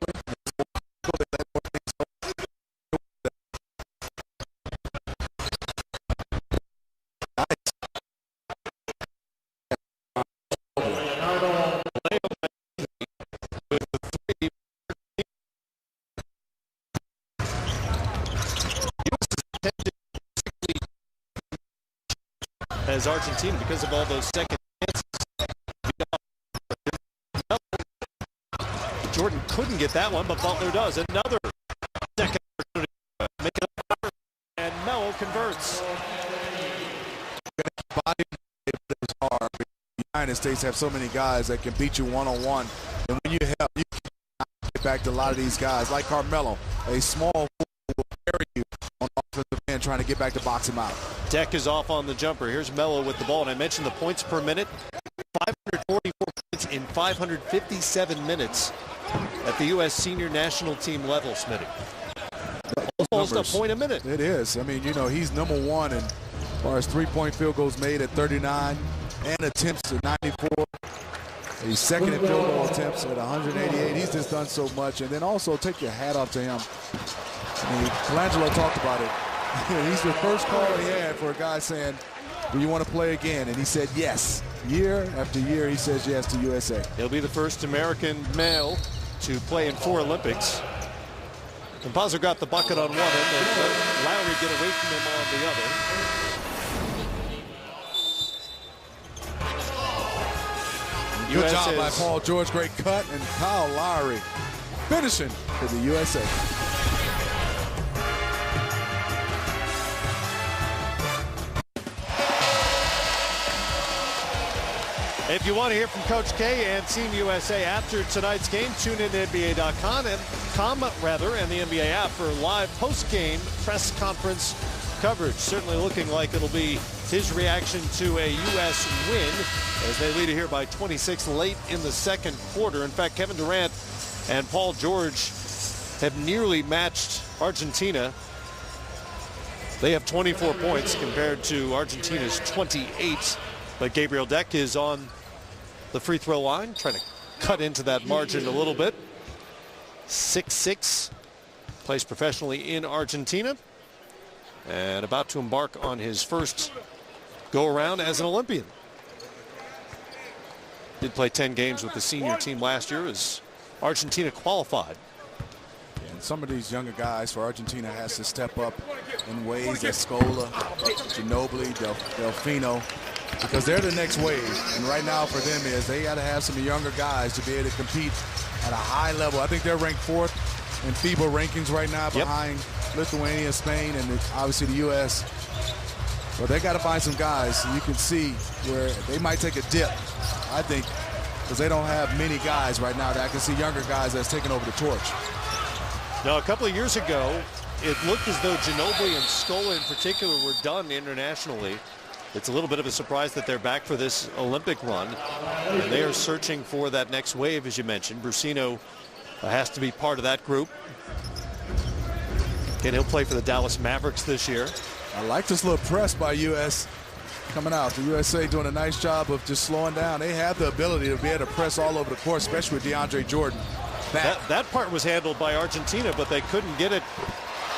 As Argentina, because of all those second chances. Jordan couldn't get that one, but Butler does. Another second opportunity to make it up, and Melo converts. The United States have so many guys that can beat you one-on-one, and when you help, you can get back to a lot of these guys, like Carmelo, a small fool will carry you on offensive end, trying to get back to box him out. Deck is off on the jumper. Here's Melo with the ball, and I mentioned the points per minute. 544 points in 557 minutes at the U.S. senior national team level, Smitty. Almost a point a minute. It is. I mean, you know, he's number one as far as three-point field goals made at 39 and attempts at 94. He's second in field goal attempts at 188. He's just done so much. And then also take your hat off to him. I mean, Colangelo talked about it. He's the first call he had for a guy saying, do you want to play again? And he said yes. Year after year, he says yes to USA. He'll be the first American male to play in 4 Olympics. Campazzo got the bucket on one end and let Lowry get away from him on the other. Good job by Paul George. Great cut. And Kyle Lowry finishing for the USA. If you want to hear from Coach K and Team USA after tonight's game, tune in to NBA.com and the NBA app for live post-game press conference coverage. Certainly looking like it'll be his reaction to a U.S. win as they lead it here by 26 late in the second quarter. In fact, Kevin Durant and Paul George have nearly matched Argentina. They have 24 points compared to Argentina's 28. But Gabriel Deck is on the free throw line, trying to cut into that margin a little bit. 6'6", plays professionally in Argentina, and about to embark on his first go-around as an Olympian. Did play 10 games with the senior team last year as Argentina qualified. And some of these younger guys for Argentina has to step up in ways that Scola, Ginobili, Delfino, because they're the next wave. And right now for them is they got to have some younger guys to be able to compete at a high level. I think they're ranked 4th in FIBA rankings right now behind Lithuania, Spain, and obviously the U.S. But they got to find some guys. You can see where they might take a dip, I think, because they don't have many guys right now that I can see younger guys that's taking over the torch. Now, a couple of years ago, it looked as though Ginobili and Scola in particular were done internationally. It's a little bit of a surprise that they're back for this Olympic run. And they are searching for that next wave, as you mentioned. Brusino has to be part of that group. Again, he'll play for the Dallas Mavericks this year. I like this little press by U.S. coming out. The USA doing a nice job of just slowing down. They have the ability to be able to press all over the court, especially with DeAndre Jordan. That part was handled by Argentina, but they couldn't get it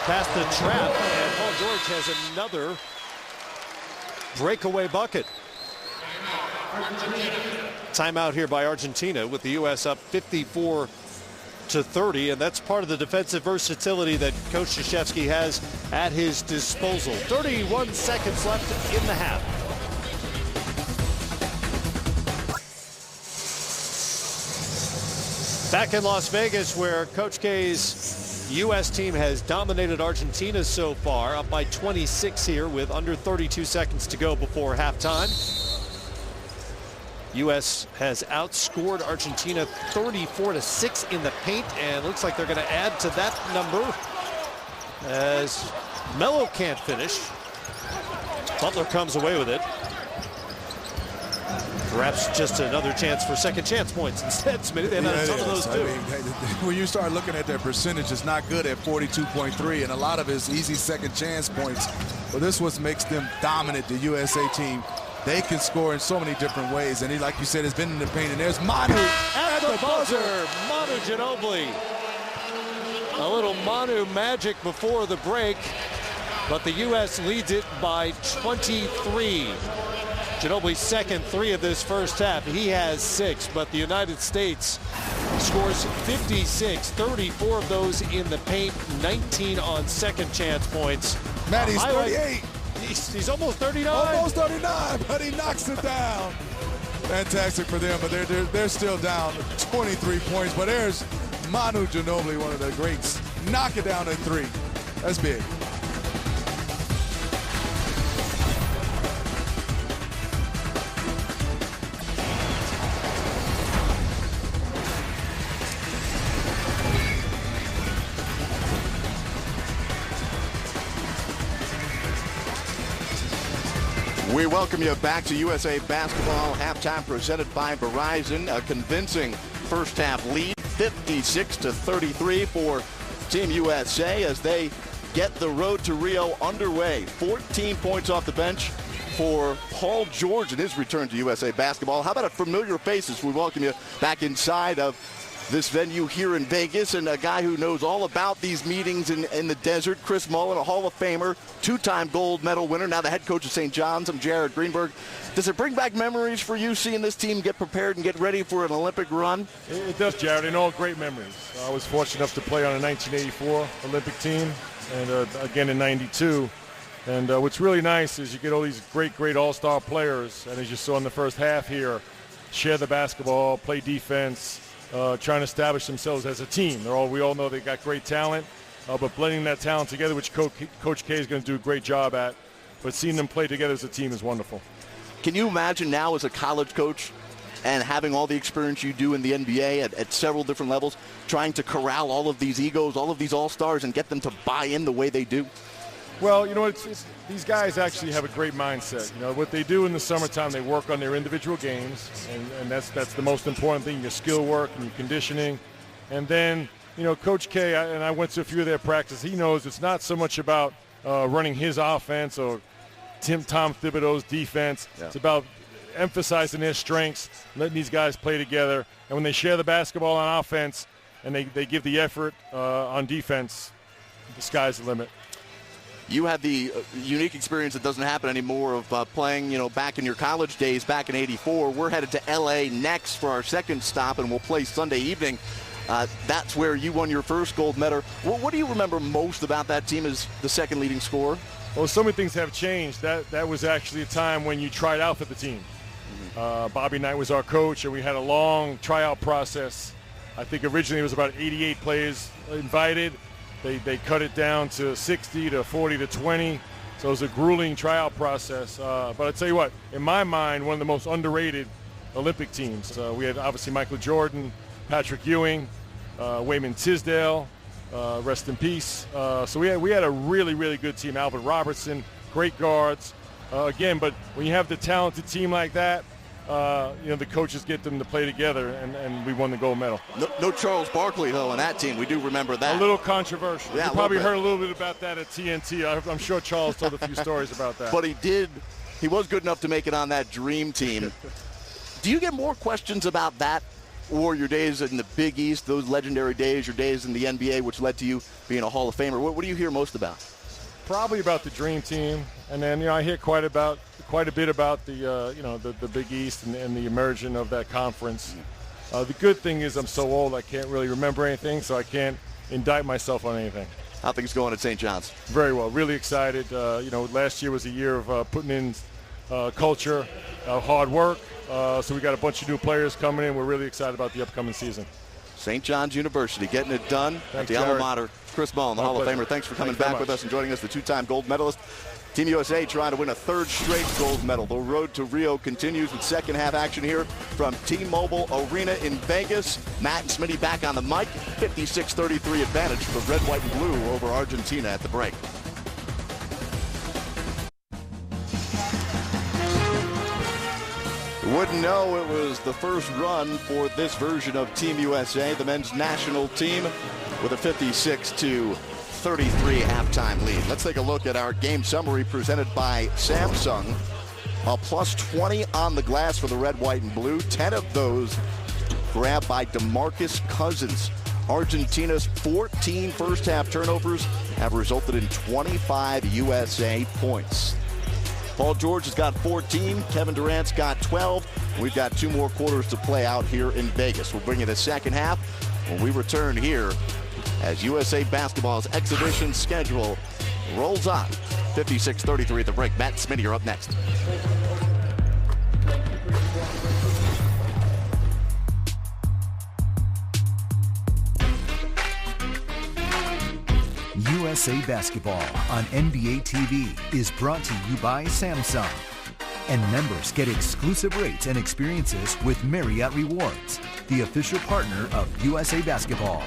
past the trap. And Paul George has another breakaway bucket. Timeout here by Argentina with the U.S. up 54-30, and that's part of the defensive versatility that Coach Krzyzewski has at his disposal. 31 seconds left in the half. Back in Las Vegas, where Coach K's U.S. team has dominated Argentina so far, up by 26 here with under 32 seconds to go before halftime. U.S. has outscored Argentina 34-6 in the paint, and looks like they're going to add to that number as Melo can't finish. Butler comes away with it. Perhaps just another chance for second chance points instead, Smitty. They had some of those too. When you start looking at their percentage, it's not good at 42.3, and a lot of his easy second chance points. But this what makes them dominant, the USA team. They can score in so many different ways, and he, like you said, has been in the paint. And there's Manu at the buzzer. Manu Ginobili. A little Manu magic before the break, but the U.S. leads it by 23. Ginobili's second three of this first half. He has 6, but the United States scores 56, 34 of those in the paint, 19 on second chance points. Maddie's 38. He's almost 39. Almost 39, but he knocks it down. Fantastic for them, but they're still down 23 points. But there's Manu Ginobili, one of the greats. Knock it down at 3. That's big. We welcome you back to USA Basketball halftime presented by Verizon. A convincing first half lead, 56-33 for Team USA as they get the road to Rio underway. 14 points off the bench for Paul George in his return to USA Basketball. How about a familiar face as we welcome you back inside of this venue here in Vegas, and a guy who knows all about these meetings in the desert, Chris Mullin, a Hall of Famer, 2-time gold medal winner, now the head coach of St. John's. I'm Jared Greenberg. Does it bring back memories for you seeing this team get prepared and get ready for an Olympic run? It does, Jared, and all great memories. I was fortunate enough to play on a 1984 Olympic team and again in 92. And what's really nice is you get all these great all-star players, and as you saw in the first half here, share the basketball, play defense, trying to establish themselves as a team. We all know they got great talent, but blending that talent together, which Coach K is going to do a great job at, but seeing them play together as a team is wonderful. Can you imagine now as a college coach and having all the experience you do in the NBA at several different levels, trying to corral all of these egos, all of these all-stars, and get them to buy in the way they do? Well, you know, these guys actually have a great mindset. You know, what they do in the summertime, they work on their individual games, and that's the most important thing, your skill work and your conditioning. And then, you know, Coach K, I went to a few of their practices, he knows it's not so much about running his offense or Tom Thibodeau's defense. Yeah. It's about emphasizing their strengths, letting these guys play together. And when they share the basketball on offense and they give the effort on defense, the sky's the limit. You have the unique experience that doesn't happen anymore of playing, you know, back in your college days, back in '84. We're headed to L.A. next for our second stop, and we'll play Sunday evening. That's where you won your first gold medal. What do you remember most about that team as the second leading scorer? Well, so many things have changed. That was actually a time when you tried out for the team. Bobby Knight was our coach, and we had a long tryout process. I think originally it was about 88 players invited. They cut it down to 60 to 40 to 20. So it was a grueling tryout process. But I'll tell you what, in my mind, one of the most underrated Olympic teams. We had obviously Michael Jordan, Patrick Ewing, Wayman Tisdale, rest in peace. So we had a really good team. Alvin Robertson, great guards. Again, but when you have the talented team like that, you know, the coaches get them to play together, and we won the gold medal. No Charles Barkley, though, on that team. We do remember that. A little controversial. Yeah, you probably heard a little bit about that at TNT. I'm sure Charles told a few stories about that. But he was good enough to make it on that dream team. Do you get more questions about that or your days in the Big East, those legendary days, your days in the NBA, which led to you being a Hall of Famer? What do you hear most about? Probably about the dream team, and then, you know, I hear quite a bit about the you know, the Big East and the immersion of that conference. The good thing is I'm so old I can't really remember anything, so I can't indict myself on anything. How things going at St. John's? Very well. Really excited. You know, last year was a year of putting in culture, hard work. So we got a bunch of new players coming in. We're really excited about the upcoming season. St. John's University getting it done at the alma mater. Chris Mullin, the Hall of Famer, thanks for coming back with us and joining us, the 2-time gold medalist. Team USA trying to win a third straight gold medal. The road to Rio continues with second half action here from T-Mobile Arena in Vegas. Matt and Smitty back on the mic. 56-33 advantage for red, white, and blue over Argentina at the break. Wouldn't know it was the first run for this version of Team USA, the men's national team, with a 56-33 halftime lead. Let's take a look at our game summary presented by Samsung. A plus 20 on the glass for the red, white, and blue. 10 of those grabbed by DeMarcus Cousins. Argentina's 14 first-half turnovers have resulted in 25 USA points. Paul George has got 14. Kevin Durant's got 12. We've got 2 more quarters to play out here in Vegas. We'll bring you the second half when we return here as USA Basketball's exhibition schedule rolls on. 56-33 at the break. Matt Smitty, you're up next. USA Basketball on NBA TV is brought to you by Samsung. And members get exclusive rates and experiences with Marriott Rewards, the official partner of USA Basketball.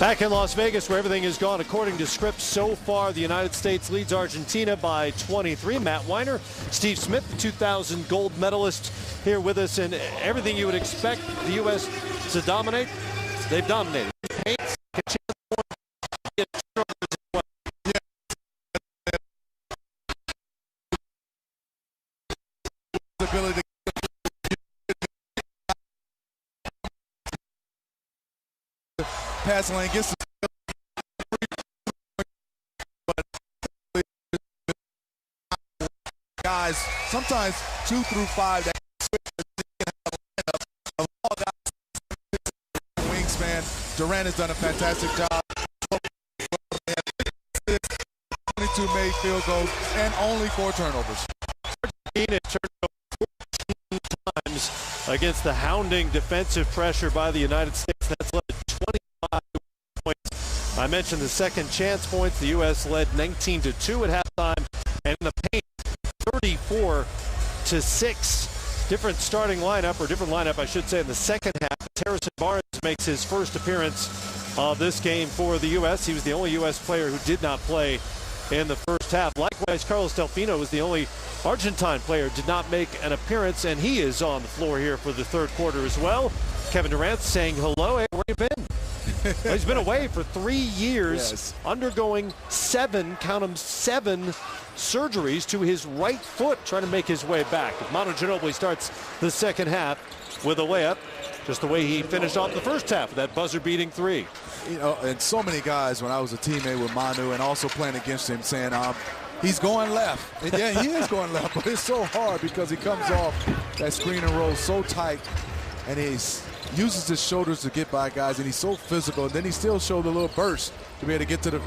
Back in Las Vegas, where everything has gone according to script so far, the United States leads Argentina by 23. Matt Weiner, Steve Smith, the 2000 gold medalist, here with us, and everything you would expect the U.S. to dominate, they've dominated. Paints, ability to pass lane, gets guys, sometimes 2 through 5 that of all guys, wingspan. Durant has done a fantastic job. 22 made field goals and only 4 turnovers. Argentina turned over 14 times against the hounding defensive pressure by the United States. That's led to 25 points. I mentioned the second chance points. The U.S. led 19-2 at halftime, and in the paint, 34-6. Different starting lineup, or different lineup, I should say, in the second half. Harrison Barnes makes his first appearance of this game for the U.S. He was the only U.S. player who did not play in the first half. Likewise, Carlos Delfino was the only Argentine player who did not make an appearance, and he is on the floor here for the third quarter as well. Kevin Durant saying hello. Hey, where you been? Well, he's been away for 3 years, yes, undergoing 7, count them 7, surgeries to his right foot, trying to make his way back. Manu Ginobili starts the second half with a layup, just the way he finished off the first half with that buzzer-beating 3. You know, and so many guys, when I was a teammate with Manu and also playing against him, saying he's going left. And yeah, he is going left, but it's so hard because he comes off that screen and roll so tight, and he uses his shoulders to get by guys, and he's so physical. And then he still showed a little burst to be able to get to the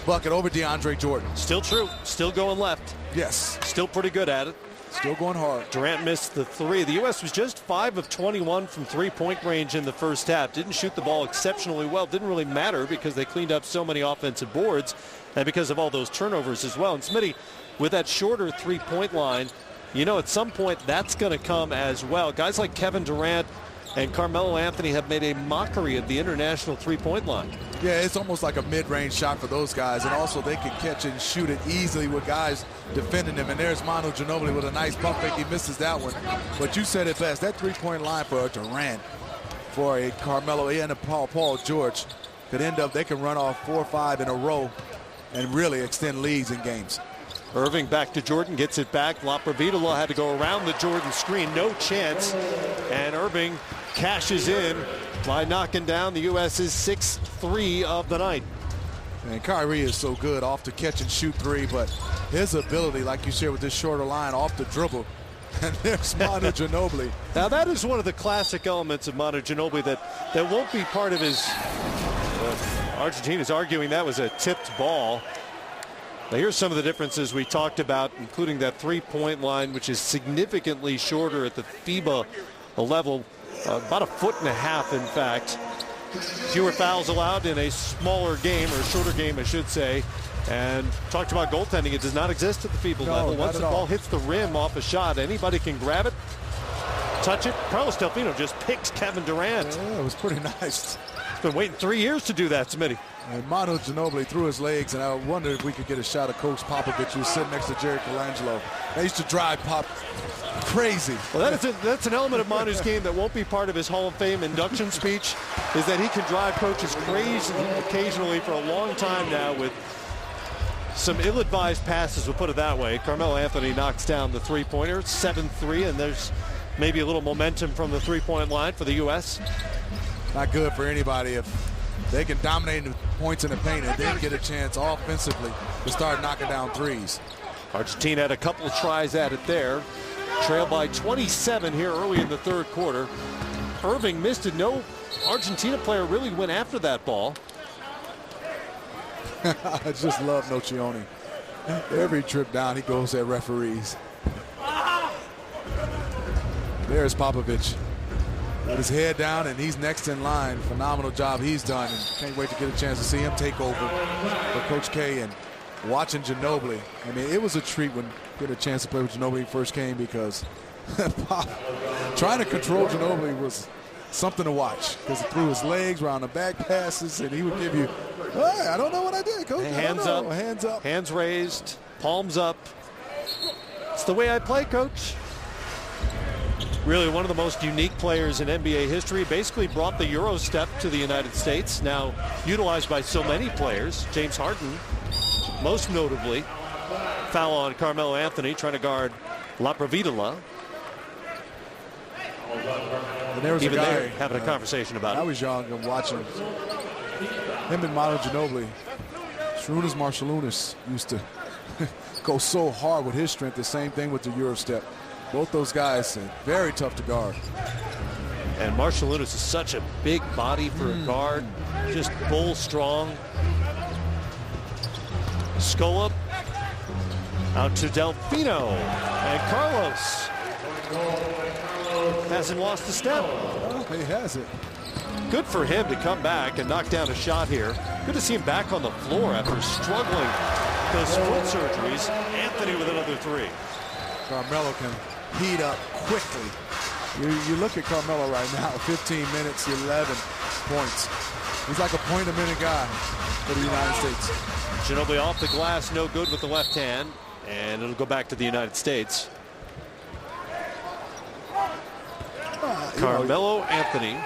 bucket over DeAndre Jordan. Still true. Still going left. Yes. Still pretty good at it. Still going hard. Durant missed the 3. The U.S. was just 5 of 21 from three-point range in the first half. Didn't shoot the ball exceptionally well. Didn't really matter because they cleaned up so many offensive boards and because of all those turnovers as well. And Smitty, with that shorter three-point line, you know, at some point that's going to come as well. Guys like Kevin Durant and Carmelo Anthony have made a mockery of the international three-point line. Yeah, it's almost like a mid-range shot for those guys, and also they can catch and shoot it easily with guys defending them. And there's Manu Ginobili with a nice pump fake. He misses that one. But you said it best. That three-point line for a Durant, for a Carmelo, and a Paul George could end up, they can run off 4 or 5 in a row and really extend leads in games. Irving back to Jordan, gets it back. Laprovitola had to go around the Jordan screen. No chance. And Irving cashes in by knocking down the U.S.'s 6th 3 of the night. And Kyrie is so good off the catch and shoot 3, but his ability, like you said, with this shorter line off the dribble. And there's Manu Ginobili. Now that is one of the classic elements of Manu Ginobili that won't be part of his. Argentina's arguing that was a tipped ball. Now here's some of the differences we talked about, including that three-point line, which is significantly shorter at the FIBA level, about 1.5 feet, in fact. Fewer fouls allowed in a smaller game, or a shorter game, I should say. And talked about goaltending. It does not exist at the FIBA level. Once the ball hits the rim off a shot, anybody can grab it, touch it. Carlos Delfino just picked Kevin Durant. Yeah, it was pretty nice. been waiting 3 years to do that, Smitty. And Manu Ginobili threw his legs, and I wonder if we could get a shot of Coach Popovich, who was sitting next to Jerry Colangelo. They used to drive Pop crazy. Well, that's an element of Manu's game that won't be part of his Hall of Fame induction speech, is that he can drive coaches crazy occasionally for a long time now with some ill-advised passes, we'll put it that way. Carmelo Anthony knocks down the three-pointer, 7-3, and there's maybe a little momentum from the three-point line for the U.S. Not good for anybody if they can dominate the points in the paint and then get a chance offensively to start knocking down threes. Argentina had a couple of tries at it there. Trailed by 27 here early in the third quarter. Irving missed it. No Argentina player really went after that ball. I just love Nocioni. Every trip down, he goes at referees. There's Popovich with his head down, and he's next in line. Phenomenal job he's done, and can't wait to get a chance to see him take over for Coach K. And watching Ginobili, I mean, it was a treat when get a chance to play with Ginobili when he first came, because trying to control Ginobili was something to watch, because he threw his legs around the back passes, and he would give you, hey, I don't know what I did, Coach. Hands up, hands raised, palms up. It's the way I play, Coach. Really one of the most unique players in NBA history. Basically brought the Euro step to the United States, now utilized by so many players. James Harden, most notably. Foul on Carmelo Anthony, trying to guard Laprovidala. And there was Even a guy there having a conversation about it. I was young and watching him and Manu Ginobili. Sarunas Marciulionis used to go so hard with his strength. The same thing with the Euro step. Both those guys are very tough to guard. And Marciulionis is such a big body for a guard, just bull strong. Scola out to Delfino, and Carlos hasn't lost a step. Well, he hasn't. Good for him to come back and knock down a shot here. Good to see him back on the floor after struggling those foot surgeries. Anthony with another three. Carmelo can heat up quickly. You look at Carmelo right now, 15 minutes, 11 points. He's like a point-a-minute guy for the United States. Ginobili off the glass, no good with the left hand, and it'll go back to the United States. Carmelo Anthony,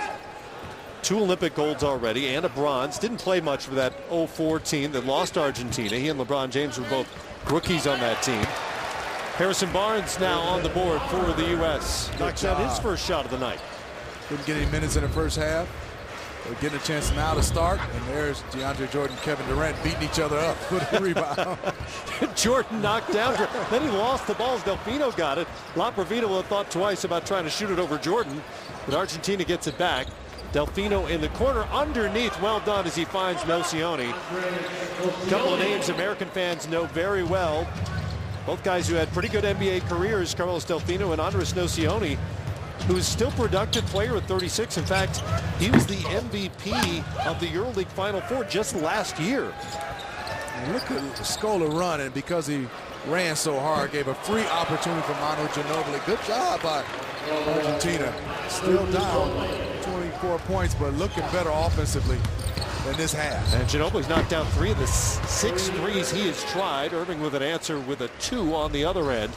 2 Olympic golds already and a bronze. Didn't play much for that 04 team that lost Argentina. He and LeBron James were both rookies on that team. Harrison Barnes now on the board for the U.S. Knocks out his first shot of the night. Didn't get any minutes in the first half. They're getting a chance now to start, and there's DeAndre Jordan, Kevin Durant beating each other up for the rebound. Jordan knocked down. Then he lost the balls. Delfino got it. Laprovidala thought twice about trying to shoot it over Jordan, but Argentina gets it back. Delfino in the corner underneath. Well done as he finds Nocioni. A couple of names American fans know very well. Both guys who had pretty good NBA careers, Carlos Delfino and Andres Nocioni, who's still productive player at 36. In fact, he was the MVP of the EuroLeague Final Four just last year. And look at Scola run, and because he ran so hard, gave a free opportunity for Manu Ginobili. Good job by Argentina. Still down 24 points, but looking better offensively than this half. And Ginobili's knocked down 3 of the 6 threes he has tried. Irving with an answer with a 2 on the other end.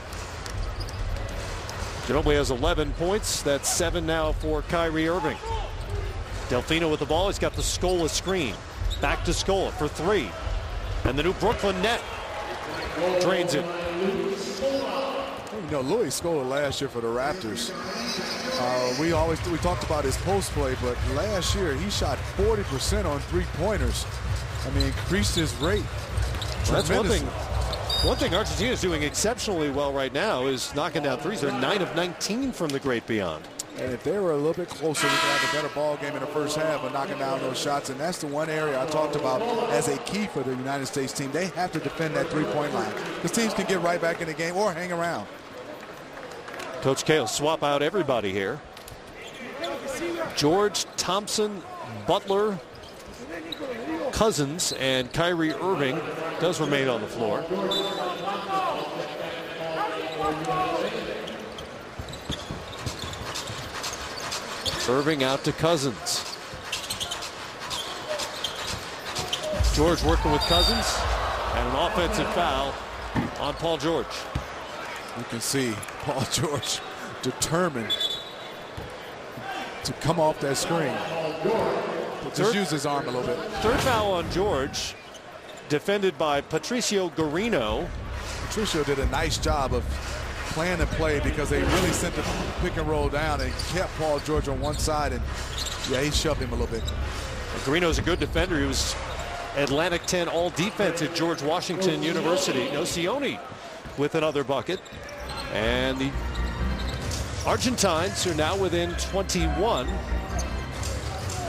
Ginobili has 11 points. That's 7 now for Kyrie Irving. Delfino with the ball. He's got the Scola screen. Back to Scola for 3. And the new Brooklyn net drains it. You know, Louis Scola last year for the Raptors. We talked about his post play, but last year he shot 40% on three-pointers. I mean, increased his rate. Well, that's one thing. One thing Argentina is doing exceptionally well right now is knocking down threes. They're 9 of 19 from the great beyond. And if they were a little bit closer, we could have a better ball game in the first half, but knocking down those shots. And that's the one area I talked about as a key for the United States team. They have to defend that three-point line, because teams can get right back in the game or hang around. Coach K will swap out everybody here. George, Thompson, Butler, Cousins, and Kyrie Irving does remain on the floor. Irving out to Cousins. George working with Cousins, and an offensive foul on Paul George. You can see Paul George determined to come off that screen. Just use his arm a little bit. Third foul on George, defended by Patricio Garino. Patricio did a nice job of playing the play because they really sent the pick and roll down and kept Paul George on one side, and yeah, he shoved him a little bit. Garino's a good defender. He was Atlantic 10 all-defense at George Washington University. Nocioni with another bucket. And the Argentines are now within 21.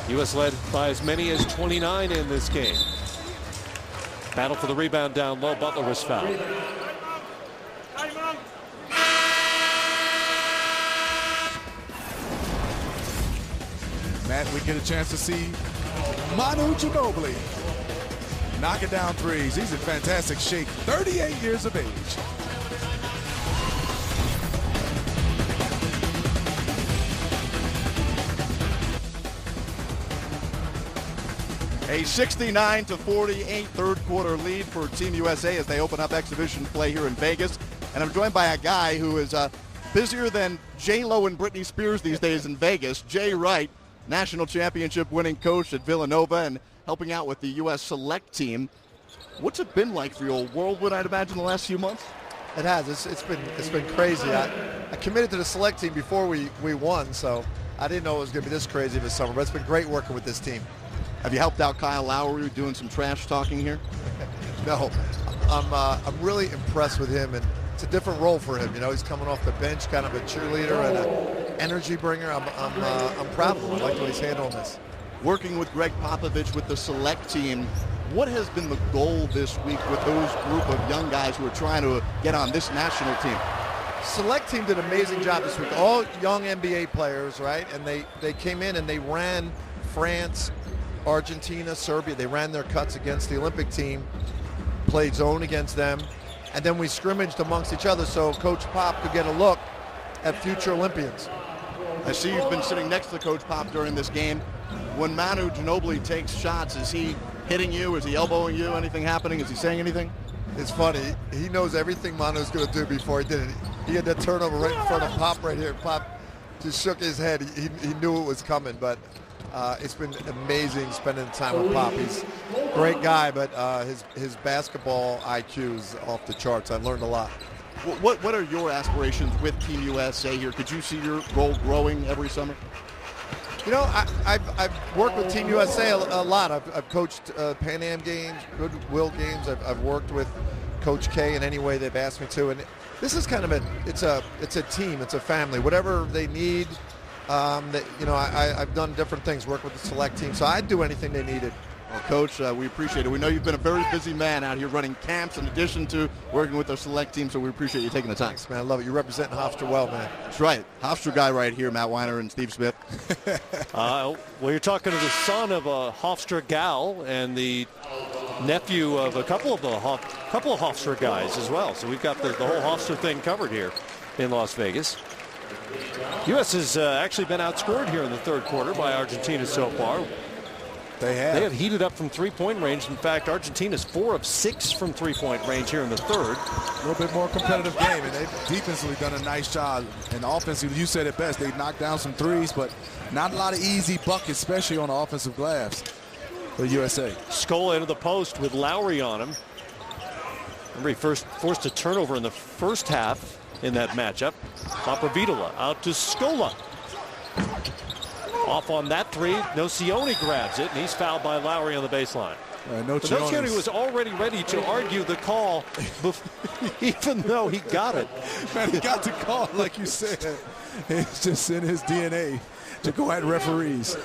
U.S. led by as many as 29 in this game. Battle for the rebound down low. Butler was fouled. Matt, we get a chance to see Manu Ginobili knock it down threes. He's in fantastic shape, 38 years of age. A 69-48 third quarter lead for Team USA as they open up exhibition play here in Vegas. And I'm joined by a guy who is busier than J-Lo and Britney Spears these days in Vegas. Jay Wright, national championship winning coach at Villanova and helping out with the U.S. select team. What's it been like for your whirlwind, I'd imagine, the last few months? It has. It's been crazy. I committed to the select team before we won, so I didn't know it was going to be this crazy this summer. But it's been great working with this team. Have you helped out Kyle Lowry doing some trash talking here? No, I'm really impressed with him, and it's a different role for him. You know, he's coming off the bench, kind of a cheerleader and an energy bringer. I'm proud of him. I like the way he's handling this. Working with Greg Popovich with the select team, what has been the goal this week with those group of young guys who are trying to get on this national team? Select team did an amazing job this week. All young NBA players, right? And they came in and they ran France, Argentina, Serbia. They ran their cuts against the Olympic team, played zone against them, and then we scrimmaged amongst each other so Coach Pop could get a look at future Olympians. I see you've been sitting next to Coach Pop during this game. When Manu Ginobili takes shots, is he hitting you? Is he elbowing you? Anything happening? Is he saying anything? It's funny. He knows everything Manu's going to do before he did it. He had that turnover right in front of Pop right here. Pop just shook his head. He knew it was coming, but it's been amazing spending time with Pop. He's a great guy, but his basketball IQ is off the charts. I've learned a lot. What are your aspirations with Team USA here? Could you see your role growing every summer? You know, I've worked with Team USA a lot. I've coached Pan Am games, Goodwill games. I've worked with Coach K in any way they've asked me to. And this is kind of it's a team, it's a family. Whatever they need, I've done different things, work with the select team. So I'd do anything they needed. Well, Coach, we appreciate it. We know you've been a very busy man out here running camps in addition to working with our select team, so we appreciate you taking the time. Thanks, man. I love it. You're representing Hofstra well, man. That's right. Hofstra guy right here, Matt Weiner and Steve Smith. Well, you're talking to the son of a Hofstra gal and the nephew of a couple of Hofstra guys as well. So we've got the whole Hofstra thing covered here in Las Vegas. U.S. has actually been outscored here in the third quarter by Argentina so far. They have heated up from three-point range. In fact, Argentina's 4 of 6 from three-point range here in the third. A little bit more competitive game, and they've defensively done a nice job. And offensively, you said it best, they knocked down some threes, but not a lot of easy buckets, especially on the offensive glass for USA. Scola into the post with Lowry on him. Remember, he first forced a turnover in the first half in that matchup. Papavidula out to Scola. Off on that three, Nocioni grabs it, and he's fouled by Lowry on the baseline. Nocioni was already ready to argue the call, even though he got it. Man, he got the call, like you said. It's just in his DNA to go at referees.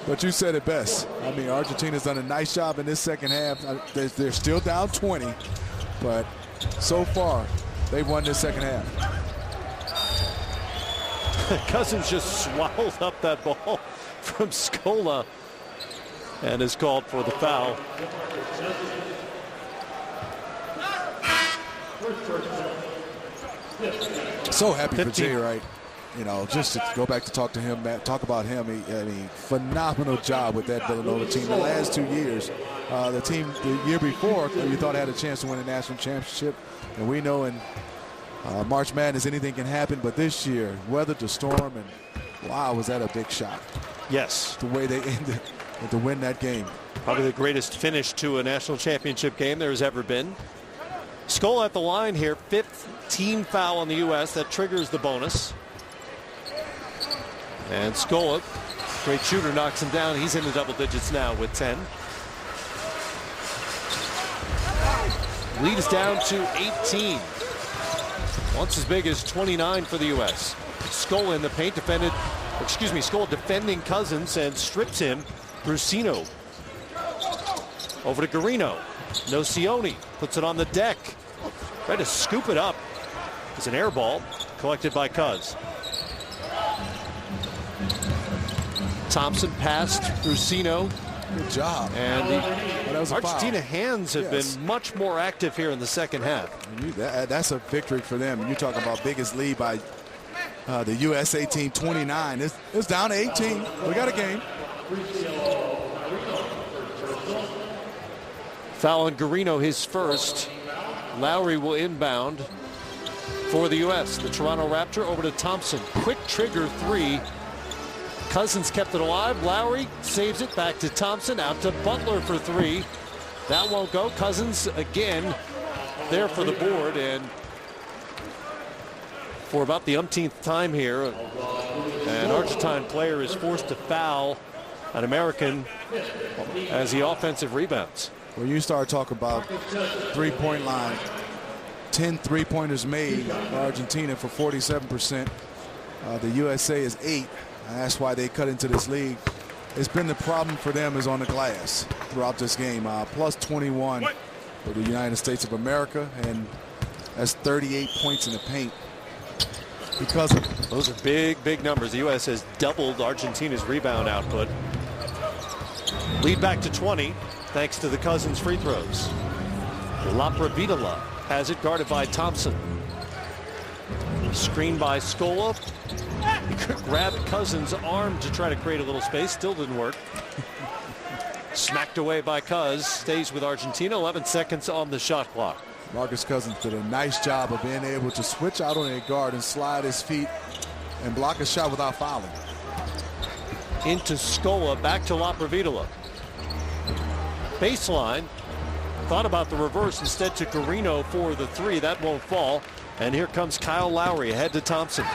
But you said it best. I mean, Argentina's done a nice job in this second half. They're still down 20, but so far, they've won this second half. Cousins just swallowed up that ball from Scola and is called for the foul. So happy for Jay Wright. you know, just to go back to talk about him. I mean, phenomenal job with that Villanova team. The last 2 years, the team the year before you thought had a chance to win a national championship, and we know in March Madness anything can happen. But this year, weathered the storm, and wow, was that a big shot? Yes, the way they ended to win that game. Probably the greatest finish to a national championship game there has ever been. Scola at the line here, 5th team foul on the U.S. That triggers the bonus. And Scola, great shooter, knocks him down. He's in the double digits now with 10. Lead is down to 18. Once as big as 29 for the U.S. Scola in the paint, Scola defending Cousins and strips him. Brusino over to Garino. Nocioni puts it on the deck. Try to scoop it up. It's an air ball collected by Cuz. Thompson passed Brusino. Good job. And the Argentina hands have been much more active here in the second half. That's a victory for them. And you're talking about biggest lead by the USA team, 29. It's down to 18. We got a game. Foul on Garino, his first. Lowry will inbound for the U.S. The Toronto Raptor over to Thompson. Quick trigger three. Cousins kept it alive. Lowry saves it back to Thompson. Out to Butler for three. That won't go. Cousins again there for the board. And for about the umpteenth time here, an Argentine player is forced to foul an American as the offensive rebounds. When you start talking about three-point line, 10 three-pointers made for Argentina for 47%. The USA is 8. And that's why they cut into this league. It's been the problem for them is on the glass throughout this game. Plus 21 for the United States of America, and that's 38 points in the paint. Because of those are big numbers. The U.S. has doubled Argentina's rebound output. Lead back to 20 thanks to the Cousins free throws. Lapravitola has it, guarded by Thompson. Screened by Scola. He could grab Cousins' arm to try to create a little space. Still didn't work. Smacked away by Cuz. Stays with Argentina. 11 seconds on the shot clock. Marcus Cousins did a nice job of being able to switch out on a guard and slide his feet and block a shot without fouling. Into Scola. Back to Lapravitola. Baseline. Thought about the reverse. Instead to Garino for the three. That won't fall. And here comes Kyle Lowry ahead to Thompson.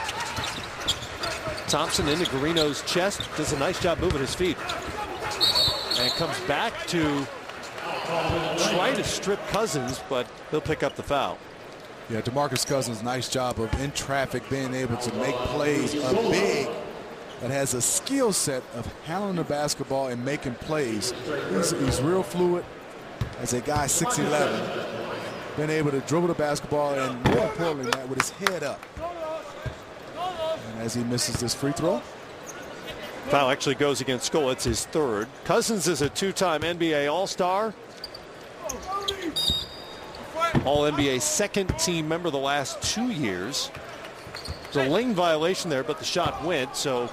Thompson into Garino's chest. Does a nice job moving his feet. And comes back to try to strip Cousins, but he'll pick up the foul. Yeah, DeMarcus Cousins, nice job of in traffic being able to make plays. A big that has a skill set of handling the basketball and making plays. He's real fluid as a guy 6'11", been able to dribble the basketball and more importantly that with his head up. And as he misses this free throw. Foul actually goes against Scola. It's his third. Cousins is a two-time NBA All-Star. All-NBA second team member the last 2 years. There's a lane violation there, but the shot went, so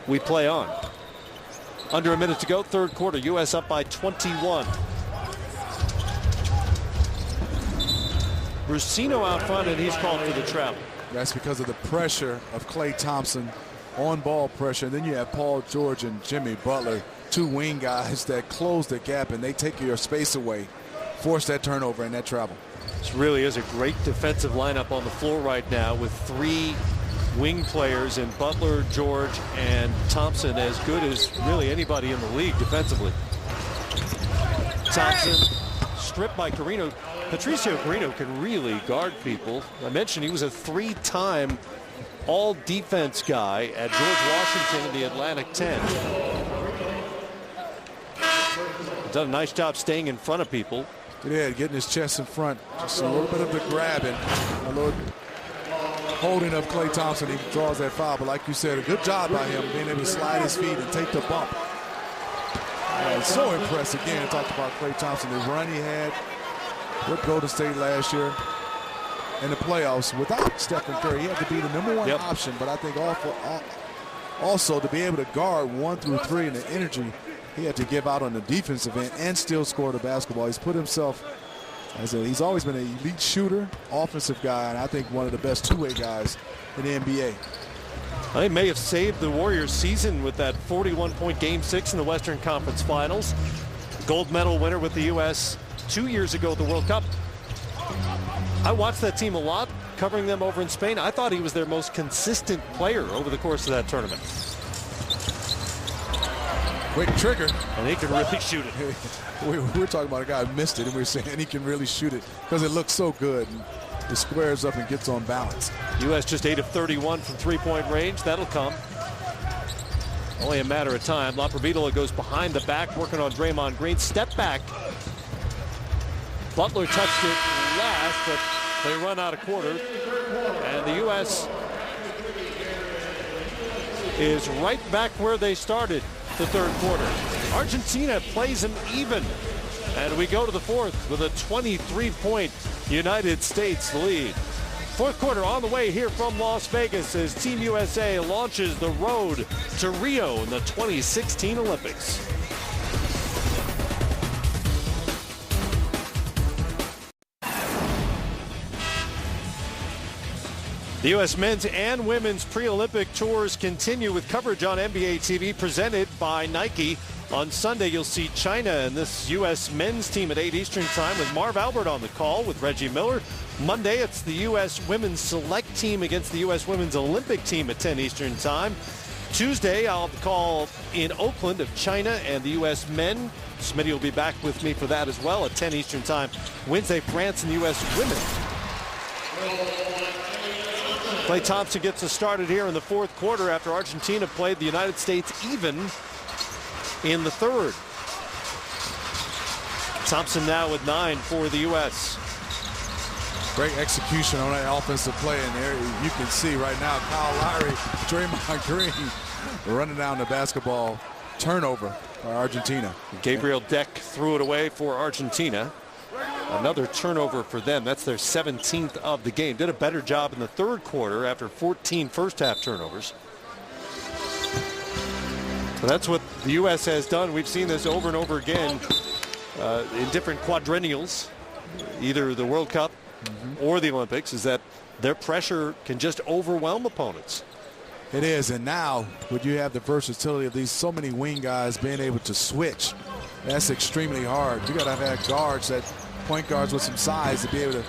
we play on. Under a minute to go, third quarter. U.S. up by 21. Brusino out front, and he's called for the travel. That's because of the pressure of Klay Thompson, on-ball pressure. And then you have Paul George and Jimmy Butler, two wing guys that close the gap, and they take your space away, force that turnover and that travel. This really is a great defensive lineup on the floor right now with three wing players in Butler, George, and Thompson, as good as really anybody in the league defensively. Thompson stripped by Garino. Patricio Garino can really guard people. I mentioned he was a three-time all-defense guy at George Washington in the Atlantic 10. Done a nice job staying in front of people. Yeah, getting his chest in front. Just a little bit of the grabbing, a little holding of Klay Thompson. He draws that foul, but like you said, a good job by him being able to slide his feet and take the bump. So impressed again. Talked about Klay Thompson, the run he had with Golden State last year. in the playoffs without Stephen Curry. He had to be the #1 option, but I think also to be able to guard 1 through 3 and the energy he had to give out on the defensive end and still score the basketball. He's put himself he's always been an elite shooter, offensive guy, and I think one of the best two-way guys in the NBA. He may have saved the Warriors season with that 41-point Game 6 in the Western Conference Finals. Gold medal winner with the U.S. 2 years ago at the World Cup. I watched that team a lot, covering them over in Spain. I thought he was their most consistent player over the course of that tournament. Quick trigger. And he can really shoot it. We're talking about a guy who missed it, and we're saying he can really shoot it because it looks so good. And it squares up and gets on balance. U.S. just 8 of 31 from three-point range. That'll come. Only a matter of time. Laprovidola goes behind the back, working on Draymond Green. Step back. Butler touched it last, but they run out of quarter. And the U.S. is right back where they started the third quarter. Argentina plays them even. And we go to the fourth with a 23-point United States lead. Fourth quarter on the way here from Las Vegas as Team USA launches the road to Rio in the 2016 Olympics. The U.S. men's and women's pre-Olympic tours continue with coverage on NBA TV presented by Nike. On Sunday, you'll see China and this U.S. men's team at 8 Eastern time with Marv Albert on the call with Reggie Miller. Monday, it's the U.S. women's select team against the U.S. women's Olympic team at 10 Eastern time. Tuesday, I'll have the call in Oakland of China and the U.S. men. Smitty will be back with me for that as well at 10 Eastern time. Wednesday, France and the U.S. women. Klay Thompson gets us started here in the fourth quarter after Argentina played the United States even in the third. Thompson now with 9 for the U.S. Great execution on that offensive play in there. You can see right now Kyle Lowry, Draymond Green running down the basketball. Turnover for Argentina. Gabriel Deck threw it away for Argentina. Another turnover for them. That's their 17th of the game. Did a better job in the third quarter after 14 first half turnovers. So that's what the U.S. has done. We've seen this over and over again in different quadrennials, either the World Cup or the Olympics, is that their pressure can just overwhelm opponents. It is, and now would you have the versatility of these so many wing guys being able to switch? That's extremely hard. You got to have guards, that point guards with some size to be able to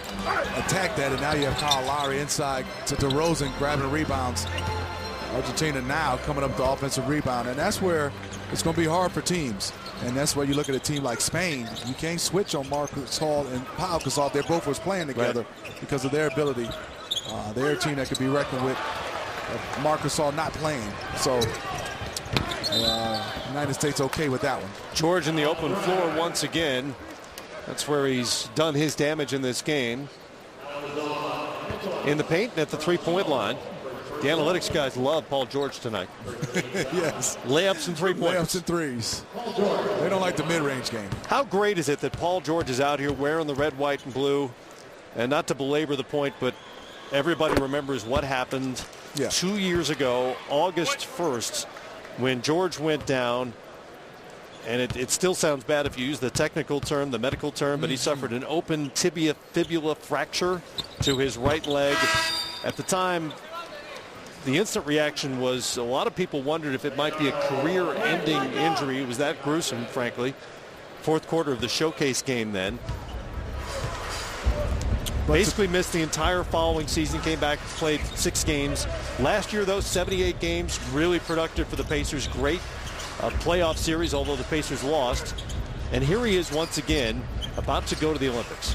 attack that, and now you have Kyle Lowry inside to DeRozan grabbing rebounds. Argentina now coming up with the offensive rebound, and that's where it's going to be hard for teams. And that's why you look at a team like Spain. You can't switch on Marc Gasol and Pau Gasol. They both was playing together because of their ability. They're a team that could be reckoned with. Marc Gasol not playing. So United States okay with that one. George in the open floor once again. That's where he's done his damage in this game. In the paint and at the three-point line. The analytics guys love Paul George tonight. Yes. Layups and three-pointers. Layups and threes. They don't like the mid-range game. How great is it that Paul George is out here wearing the red, white, and blue? And not to belabor the point, but everybody remembers what happened 2 years ago, August 1st, when George went down. And it still sounds bad if you use the technical term, the medical term, but he suffered an open tibia fibula fracture to his right leg. At the time, the instant reaction was a lot of people wondered if it might be a career-ending injury. It was that gruesome, frankly. Fourth quarter of the showcase game then. Basically missed the entire following season, came back, played 6 games. Last year, though, 78 games, really productive for the Pacers. Great playoff series, although the Pacers lost. And here he is once again, about to go to the Olympics.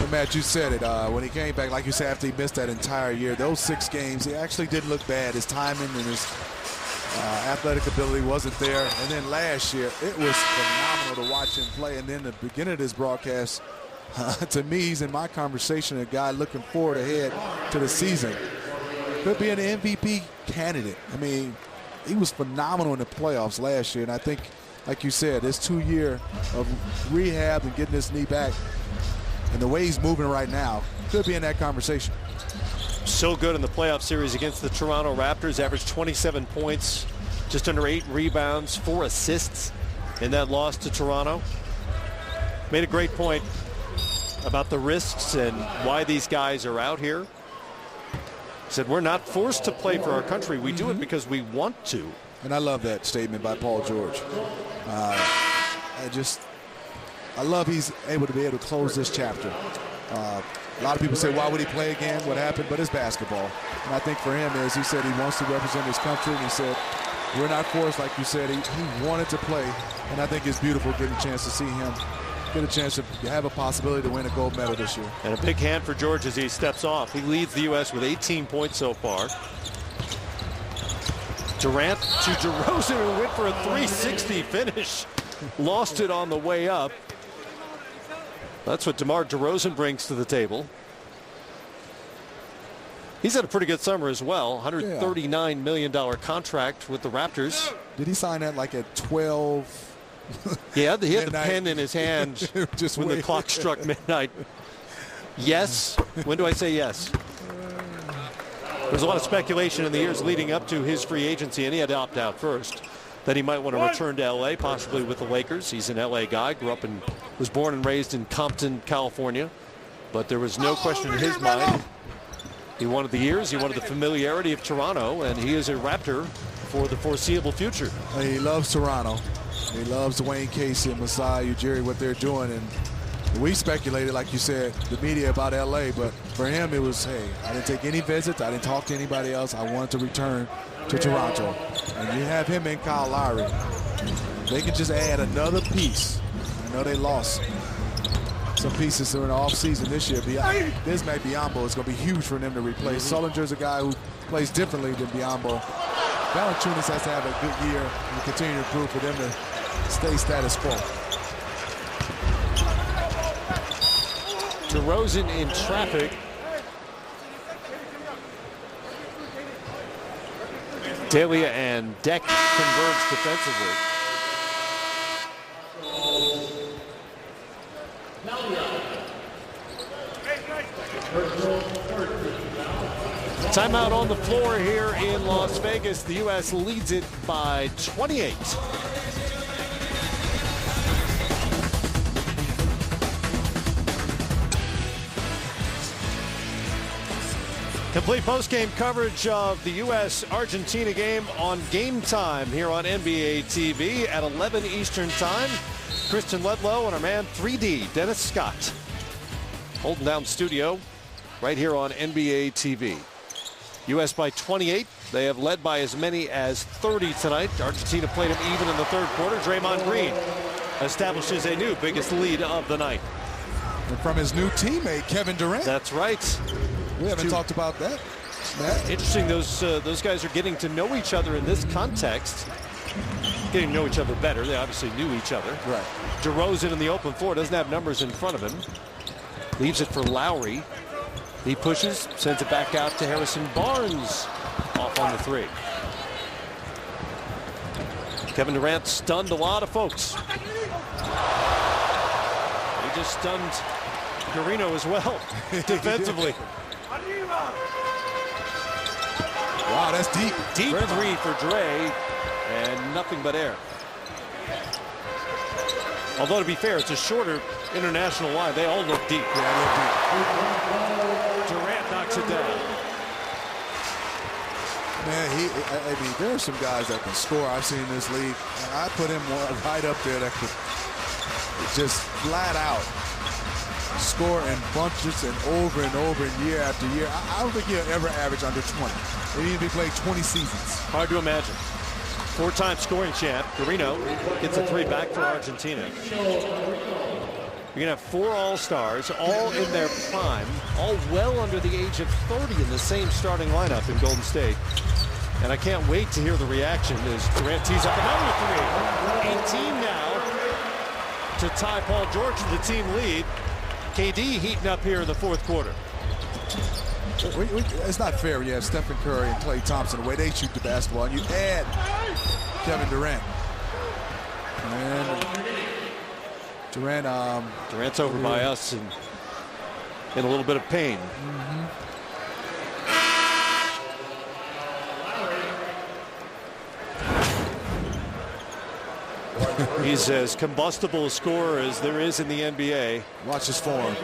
But Matt, you said it. When he came back, like you said, after he missed that entire year, those 6 games, he actually didn't look bad. His timing and his athletic ability wasn't there. And then last year, it was phenomenal to watch him play. And then the beginning of this broadcast, to me, he's in my conversation, a guy looking forward ahead to the season. Could be an MVP candidate. I mean, he was phenomenal in the playoffs last year. And I think, like you said, this 2 year of rehab and getting his knee back, And the way he's moving right now, could be in that conversation. So good in the playoff series against the Toronto Raptors. Averaged 27 points, just under 8 rebounds, 4 assists in that loss to Toronto. Made a great point about the risks and why these guys are out here. Said we're not forced to play for our country. We do it because we want to. And I love that statement by Paul George. I love he's able to be able to close this chapter. A lot of people say, why would he play again? What happened? But it's basketball. And I think for him, as he said, he wants to represent his country. And he said, we're not forced, like you said. He wanted to play. And I think it's beautiful getting a chance to see him get a chance to have a possibility to win a gold medal this year. And a big hand for George as he steps off. He leads the U.S. with 18 points so far. Durant to DeRozan, who went for a 360 finish. Lost it on the way up. That's what DeMar DeRozan brings to the table. He's had a pretty good summer as well. $139 million contract with the Raptors. Did he sign that like at 12? Yeah, he had the pen in his hand just when the clock struck midnight. Yes. When do I say yes? There's a lot of speculation in the years leading up to his free agency, and he had to opt out first, that he might want to return to L.A., possibly with the Lakers. He's an L.A. guy, was born and raised in Compton, California. But there was no question in his mind. He wanted the years, he wanted the familiarity of Toronto, and he is a Raptor for the foreseeable future. He loves Toronto. He loves Dwayne Casey and Masai Ujiri, what they're doing. And we speculated, like you said, the media about L.A., but for him it was, hey, I didn't take any visits. I didn't talk to anybody else. I wanted to return to Toronto. And you have him and Kyle Lowry. They can just add another piece. I know they lost some pieces during the offseason this year. Bismack Biyombo is going to be huge for them to replace. Sullinger's a guy who plays differently than Biyombo. Valanciunas has to have a good year and continue to improve for them to stay status quo. DeRozan in traffic. Delia and Deck converge defensively. Timeout on the floor here in Las Vegas. The U.S. leads it by 28. Complete post-game coverage of the U.S.-Argentina game on Game Time here on NBA TV at 11 Eastern Time. Kristen Ledlow and our man 3D, Dennis Scott, holding down studio right here on NBA TV. U.S. by 28. They have led by as many as 30 tonight. Argentina played them even in the third quarter. Draymond Green establishes a new biggest lead of the night. And from his new teammate, Kevin Durant. That's right. We haven't talked about that. Interesting, those guys are getting to know each other in this context. Getting to know each other better. They obviously knew each other. Right. DeRozan in the open floor doesn't have numbers in front of him. Leaves it for Lowry. He pushes, sends it back out to Harrison Barnes. Off on the three. Kevin Durant stunned a lot of folks. He just stunned Garino as well, defensively. Wow, that's deep. Deep three for Dre, and nothing but air. Although, to be fair, it's a shorter international line. They all look deep. Yeah, they look deep. Durant knocks it down. Man, I mean, there are some guys that can score I've seen in this league. And I put him right up there that could just flat out score in bunches and over and year after year. I don't think he'll ever average under 20. They need to be played 20 seasons. Hard to imagine. Four-time scoring champ, Garino gets a three back for Argentina. You're going to have four All-Stars, all in their prime, all well under the age of 30 in the same starting lineup in Golden State. And I can't wait to hear the reaction as Durant tees up another three. 18 now to tie Paul George to the team lead. KD heating up here in the fourth quarter. It's not fair when you have Stephen Curry and Klay Thompson, the way they shoot the basketball, and you add Kevin Durant. And Durant's over by us, and in a little bit of pain. He's as combustible a scorer as there is in the NBA. Watch his form.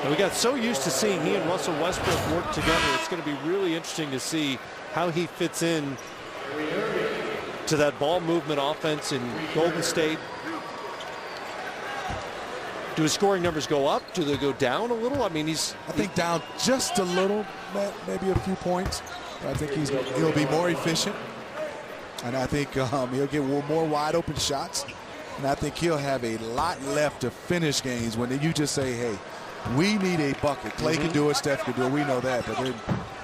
And we got so used to seeing he and Russell Westbrook work together. It's going to be really interesting to see how he fits in to that ball movement offense in Golden State. Do his scoring numbers go up? Do they go down a little? I mean, I think down just a little, maybe a few points. But I think he'll be more efficient. And I think he'll get more wide open shots. And I think he'll have a lot left to finish games when you just say, hey, we need a bucket. Clay can do it, Steph can do it. We know that. But then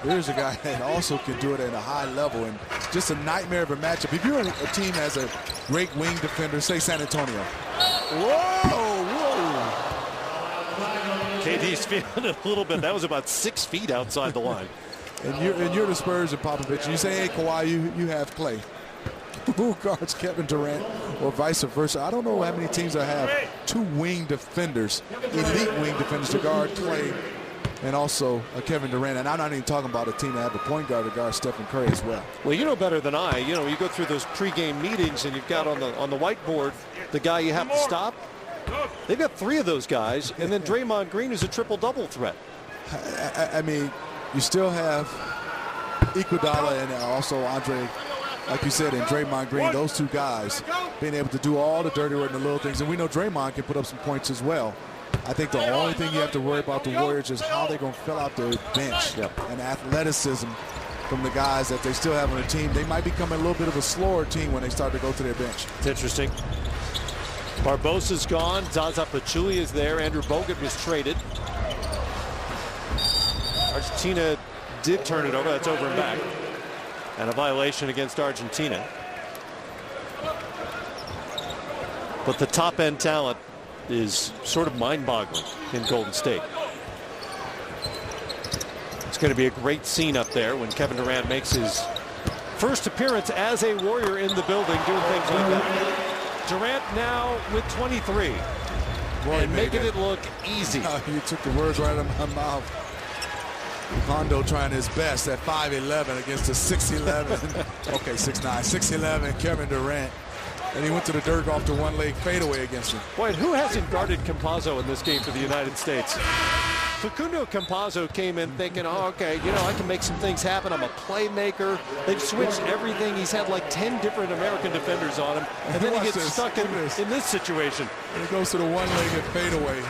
there's a guy that also can do it at a high level. And just a nightmare of a matchup. If you're a team that has a great wing defender, say San Antonio. Whoa! KD's feeling it a little bit. That was about 6 feet outside the line. And you're the Spurs and Popovich. And you say, hey, Kawhi, you have Clay. Who guards Kevin Durant or vice versa? I don't know how many teams that have 2 wing defenders, elite wing defenders to guard Clay and also Kevin Durant. And I'm not even talking about a team that have a point guard to guard Stephen Curry as well. Well, you know better than I. You know, you go through those pregame meetings and you've got on the whiteboard the guy you have to stop. They've got 3 of those guys, and then Draymond Green is a triple-double threat. I mean, you still have Iguodala and also Andre, like you said, and Draymond Green, those 2 guys being able to do all the dirty work and the little things. And we know Draymond can put up some points as well. I think the only thing you have to worry about the Warriors is how they're going to fill out their bench and athleticism from the guys that they still have on the team. They might become a little bit of a slower team when they start to go to their bench. It's interesting. Barbosa's gone. Zaza Pachulia is there. Andrew Bogut was traded. Argentina did turn it over. That's over and back. And a violation against Argentina. But the top-end talent is sort of mind-boggling in Golden State. It's going to be a great scene up there when Kevin Durant makes his first appearance as a Warrior in the building, doing things like that. Durant now with 23. And making it look easy. You took the words right out of my mouth. Hondo trying his best at 5'11" against the 6'11". Okay, 6'9", 6'11", Kevin Durant. And he went to the dirt off the one-leg fadeaway against him. Boy, who hasn't guarded Campazzo in this game for the United States? Facundo Campazzo came in thinking, oh, okay, you know, I can make some things happen. I'm a playmaker. They've switched everything. He's had like 10 different American defenders on him. And then he gets stuck in this situation. And he goes to the one-legged fadeaway.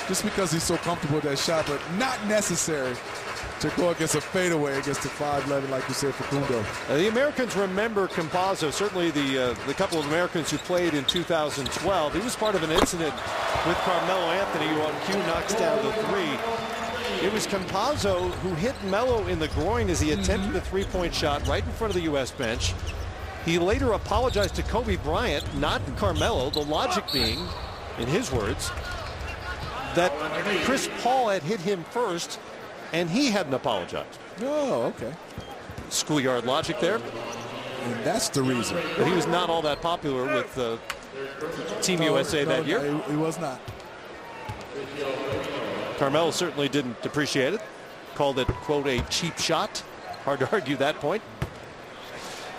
Just because he's so comfortable with that shot, but not necessary to go against a fadeaway against the 5'11", like you said, Facundo. The Americans remember Campazzo, certainly the couple of Americans who played in 2012. He was part of an incident with Carmelo Anthony, who on cue knocks down the 3. It was Campazzo who hit Melo in the groin as he attempted a three-point shot right in front of the U.S. bench. He later apologized to Kobe Bryant, not Carmelo, the logic being, in his words, that Chris Paul had hit him first, and he hadn't apologized. Oh, okay. Schoolyard logic there. And that's the reason. But he was not all that popular with Team USA that year. He was not. Carmelo certainly didn't appreciate it. Called it, quote, a cheap shot. Hard to argue that point.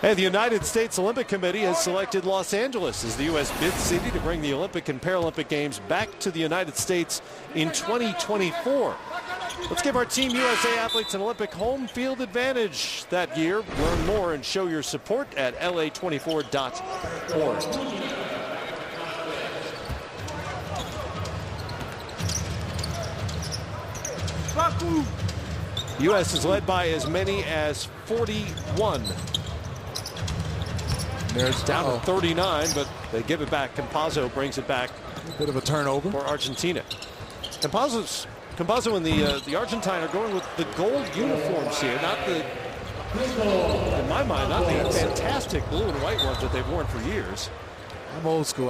And the United States Olympic Committee has selected Los Angeles as the U.S. bid city to bring the Olympic and Paralympic Games back to the United States in 2024. Let's give our Team USA athletes an Olympic home field advantage that year. Learn more and show your support at la24.org. The U.S. is led by as many as 41. There's down to 39, but they give it back. Campazzo brings it back. A bit of a turnover for Argentina. Campazzo and the Argentine are going with the gold uniforms here, not the, in my mind, not the fantastic blue and white ones that they've worn for years. I'm old school.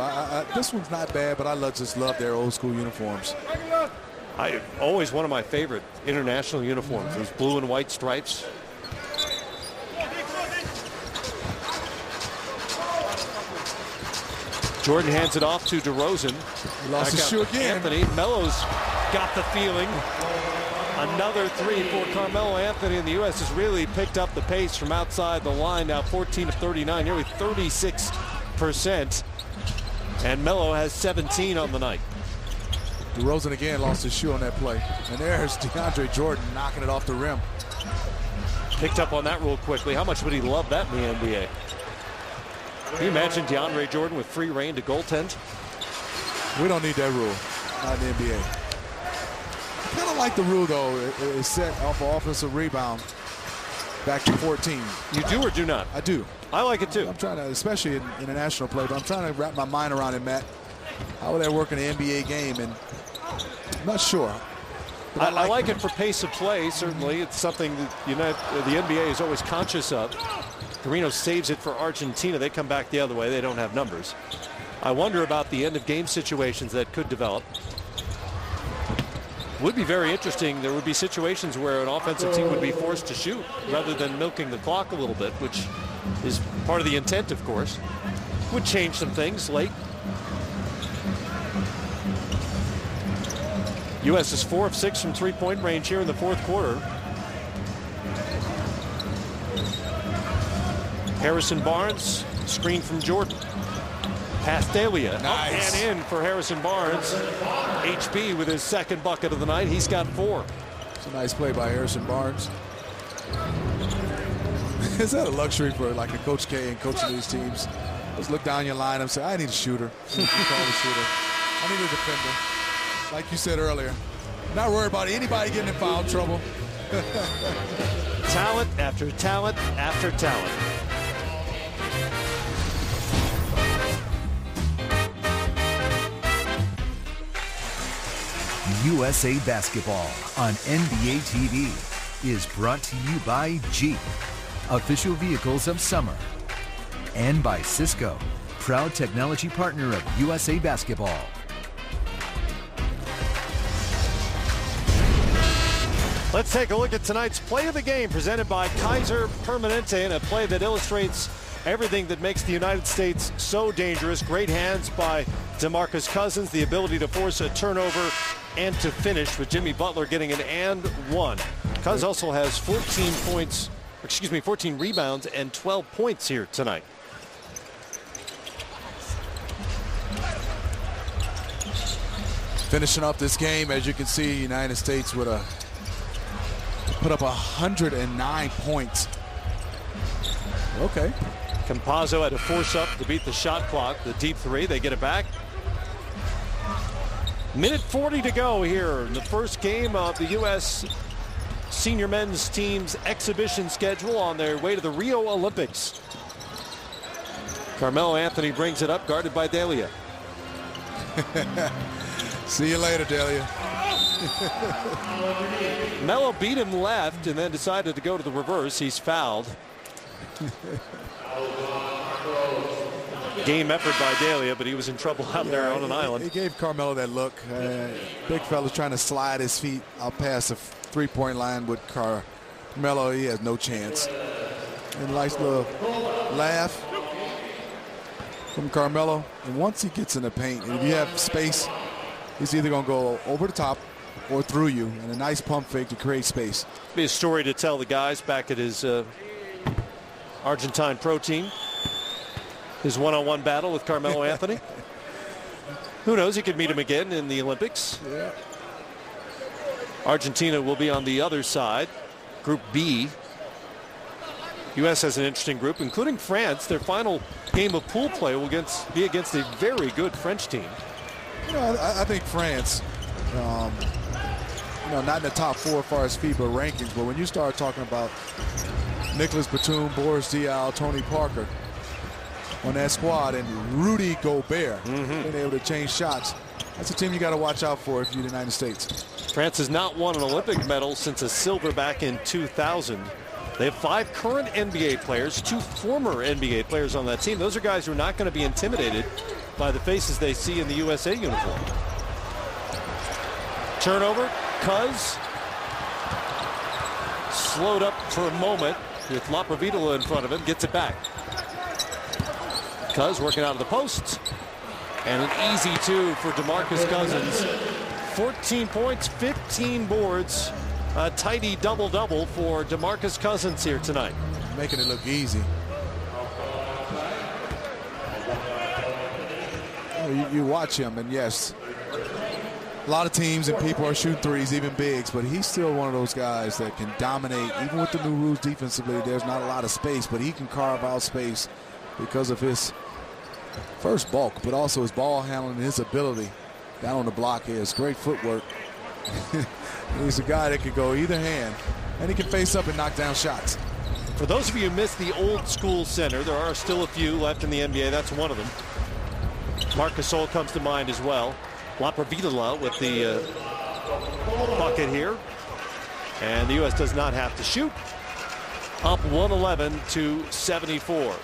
This one's not bad, but I just love their old school uniforms. Always one of my favorite international uniforms, those blue and white stripes. Jordan hands it off to DeRozan. He lost his shoe again. Anthony. Melo's got the feeling. Another three for Carmelo Anthony, and the U.S. has really picked up the pace from outside the line. Now 14 of 39, nearly 36%. And Melo has 17 on the night. DeRozan again lost his shoe on that play. And there's DeAndre Jordan knocking it off the rim. Picked up on that real quickly. How much would he love that in the NBA? Can you imagine DeAndre Jordan with free reign to goaltend? We don't need that rule, not in the NBA. I kind of like the rule, though. It's set off an offensive rebound back to 14. You do or do not? I do. I like it, too. I'm trying to, especially in international play, but I'm trying to wrap my mind around it, Matt. How would that work in an NBA game? And I'm not sure. I like it for pace of play, certainly. It's something that the NBA is always conscious of. Carino saves it for Argentina. They come back the other way. They don't have numbers. I wonder about the end of game situations that could develop. Would be very interesting. There would be situations where an offensive team would be forced to shoot rather than milking the clock a little bit, which is part of the intent, of course. Would change some things late. U.S. is 4 of 6 from three-point range here in the fourth quarter. Harrison Barnes, screen from Jordan. Pass Delia. Nice. And in for Harrison Barnes. HB with his second bucket of the night. He's got 4. It's a nice play by Harrison Barnes. Is that a luxury for like a Coach K and coaching these teams? Just look down your line and say, I need a shooter. You call the shooter. I need a defender. Like you said earlier, not worried about anybody getting in foul trouble. Talent after talent after talent. USA Basketball on NBA TV is brought to you by Jeep, official vehicles of summer, and by Cisco, proud technology partner of USA Basketball. Let's take a look at tonight's play of the game presented by Kaiser Permanente, and a play that illustrates everything that makes the United States so dangerous. Great hands by DeMarcus Cousins, the ability to force a turnover and to finish, with Jimmy Butler getting an and one. Cuz also has 14 rebounds and 12 points here tonight. Finishing up this game, as you can see, United States with put up 109 points. Okay. Campazzo had to force up to beat the shot clock, the deep three. They get it back. Minute 40 to go here in the first game of the U.S. senior men's team's exhibition schedule on their way to the Rio Olympics. Carmelo Anthony brings it up, guarded by Delia. See you later, Delia. Melo beat him left and then decided to go to the reverse. He's fouled. Game effort by Delia, but he was in trouble out there on an island. He gave Carmelo that look. Big fella's trying to slide his feet out past the three-point line with Carmelo. He has no chance. And nice little laugh from Carmelo. And once he gets in the paint, and if you have space, he's either going to go over the top or through you, and a nice pump fake to create space. Be a story to tell the guys back at his Argentine pro team. His one-on-one battle with Carmelo Anthony. Who knows? He could meet him again in the Olympics. Yeah. Argentina will be on the other side. Group B. U.S. has an interesting group, including France. Their final game of pool play will be against a very good French team. You know, I think France, not in the top 4 as far as FIBA rankings, but when you start talking about Nicolas Batum, Boris Diaw, Tony Parker on that squad, and Rudy Gobert being able to change shots, that's a team you got to watch out for if you're the United States. France has not won an Olympic medal since a silver back in 2000. They have 5 current NBA players, 2 former NBA players on that team. Those are guys who are not going to be intimidated by the faces they see in the USA uniform. Turnover. Cuz slowed up for a moment with Laprovitola in front of him. Gets it back. Cuz working out of the post. And an easy two for DeMarcus Cousins. 14 points, 15 boards. A tidy double-double for DeMarcus Cousins here tonight. Making it look easy. You watch him, and yes, a lot of teams and people are shooting threes, even bigs, but he's still one of those guys that can dominate. Even with the new rules defensively, there's not a lot of space, but he can carve out space because of his first bulk, but also his ball handling and his ability down on the block here. It's great footwork. He's a guy that can go either hand, and he can face up and knock down shots. For those of you who missed the old school center, there are still a few left in the NBA. That's one of them. Marcus Gasol comes to mind as well. Lapravitola with the bucket here. And the U.S. does not have to shoot. Up 111-74.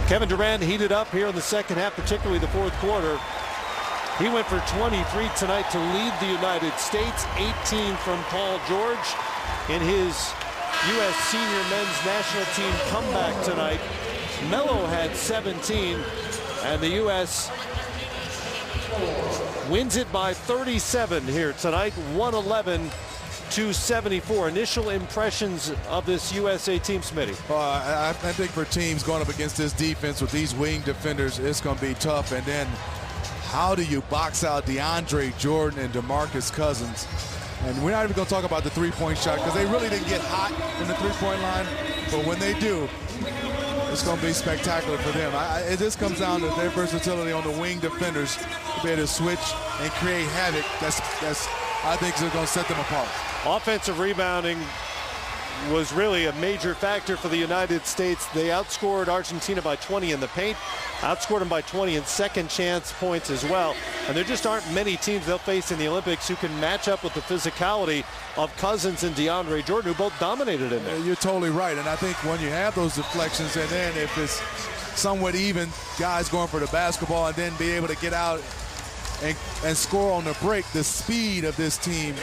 Kevin Durant heated up here in the second half, particularly the fourth quarter. He went for 23 tonight to lead the United States. 18 from Paul George in his U.S. senior men's national team comeback tonight. Melo had 17, and the U.S. wins it by 37 here tonight, 111-74. Initial impressions of this USA team, Smitty? I think for teams going up against this defense with these wing defenders, it's going to be tough. And then how do you box out DeAndre Jordan and DeMarcus Cousins? And we're not even going to talk about the three-point shot because they really didn't get hot in the three-point line. But when they do, it's going to be spectacular for them. It just comes down to their versatility on the wing defenders to be able to switch and create havoc. That's I think is going to set them apart. Offensive rebounding was really a major factor for the United States. They outscored Argentina by 20 in the paint, outscored them by 20 in second chance points as well. And there just aren't many teams they'll face in the Olympics who can match up with the physicality of Cousins and DeAndre Jordan, who both dominated in there. You're totally right. And I think when you have those deflections, and then if it's somewhat even, guys going for the basketball and then be able to get out and score on the break, the speed of this team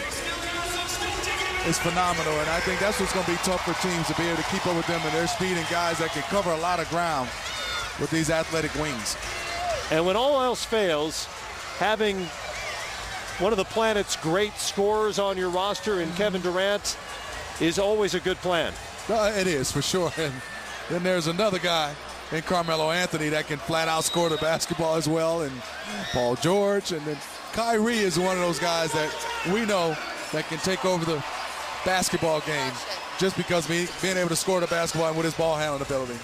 is phenomenal, and I think that's what's going to be tough for teams, to be able to keep up with them and their speed, and guys that can cover a lot of ground with these athletic wings. And when all else fails, having one of the planet's great scorers on your roster in Kevin Durant is always a good plan. It is, for sure. And then there's another guy in Carmelo Anthony that can flat out score the basketball as well, and Paul George, and then Kyrie is one of those guys that we know that can take over the basketball game just because being able to score the basketball and with his ball handling ability.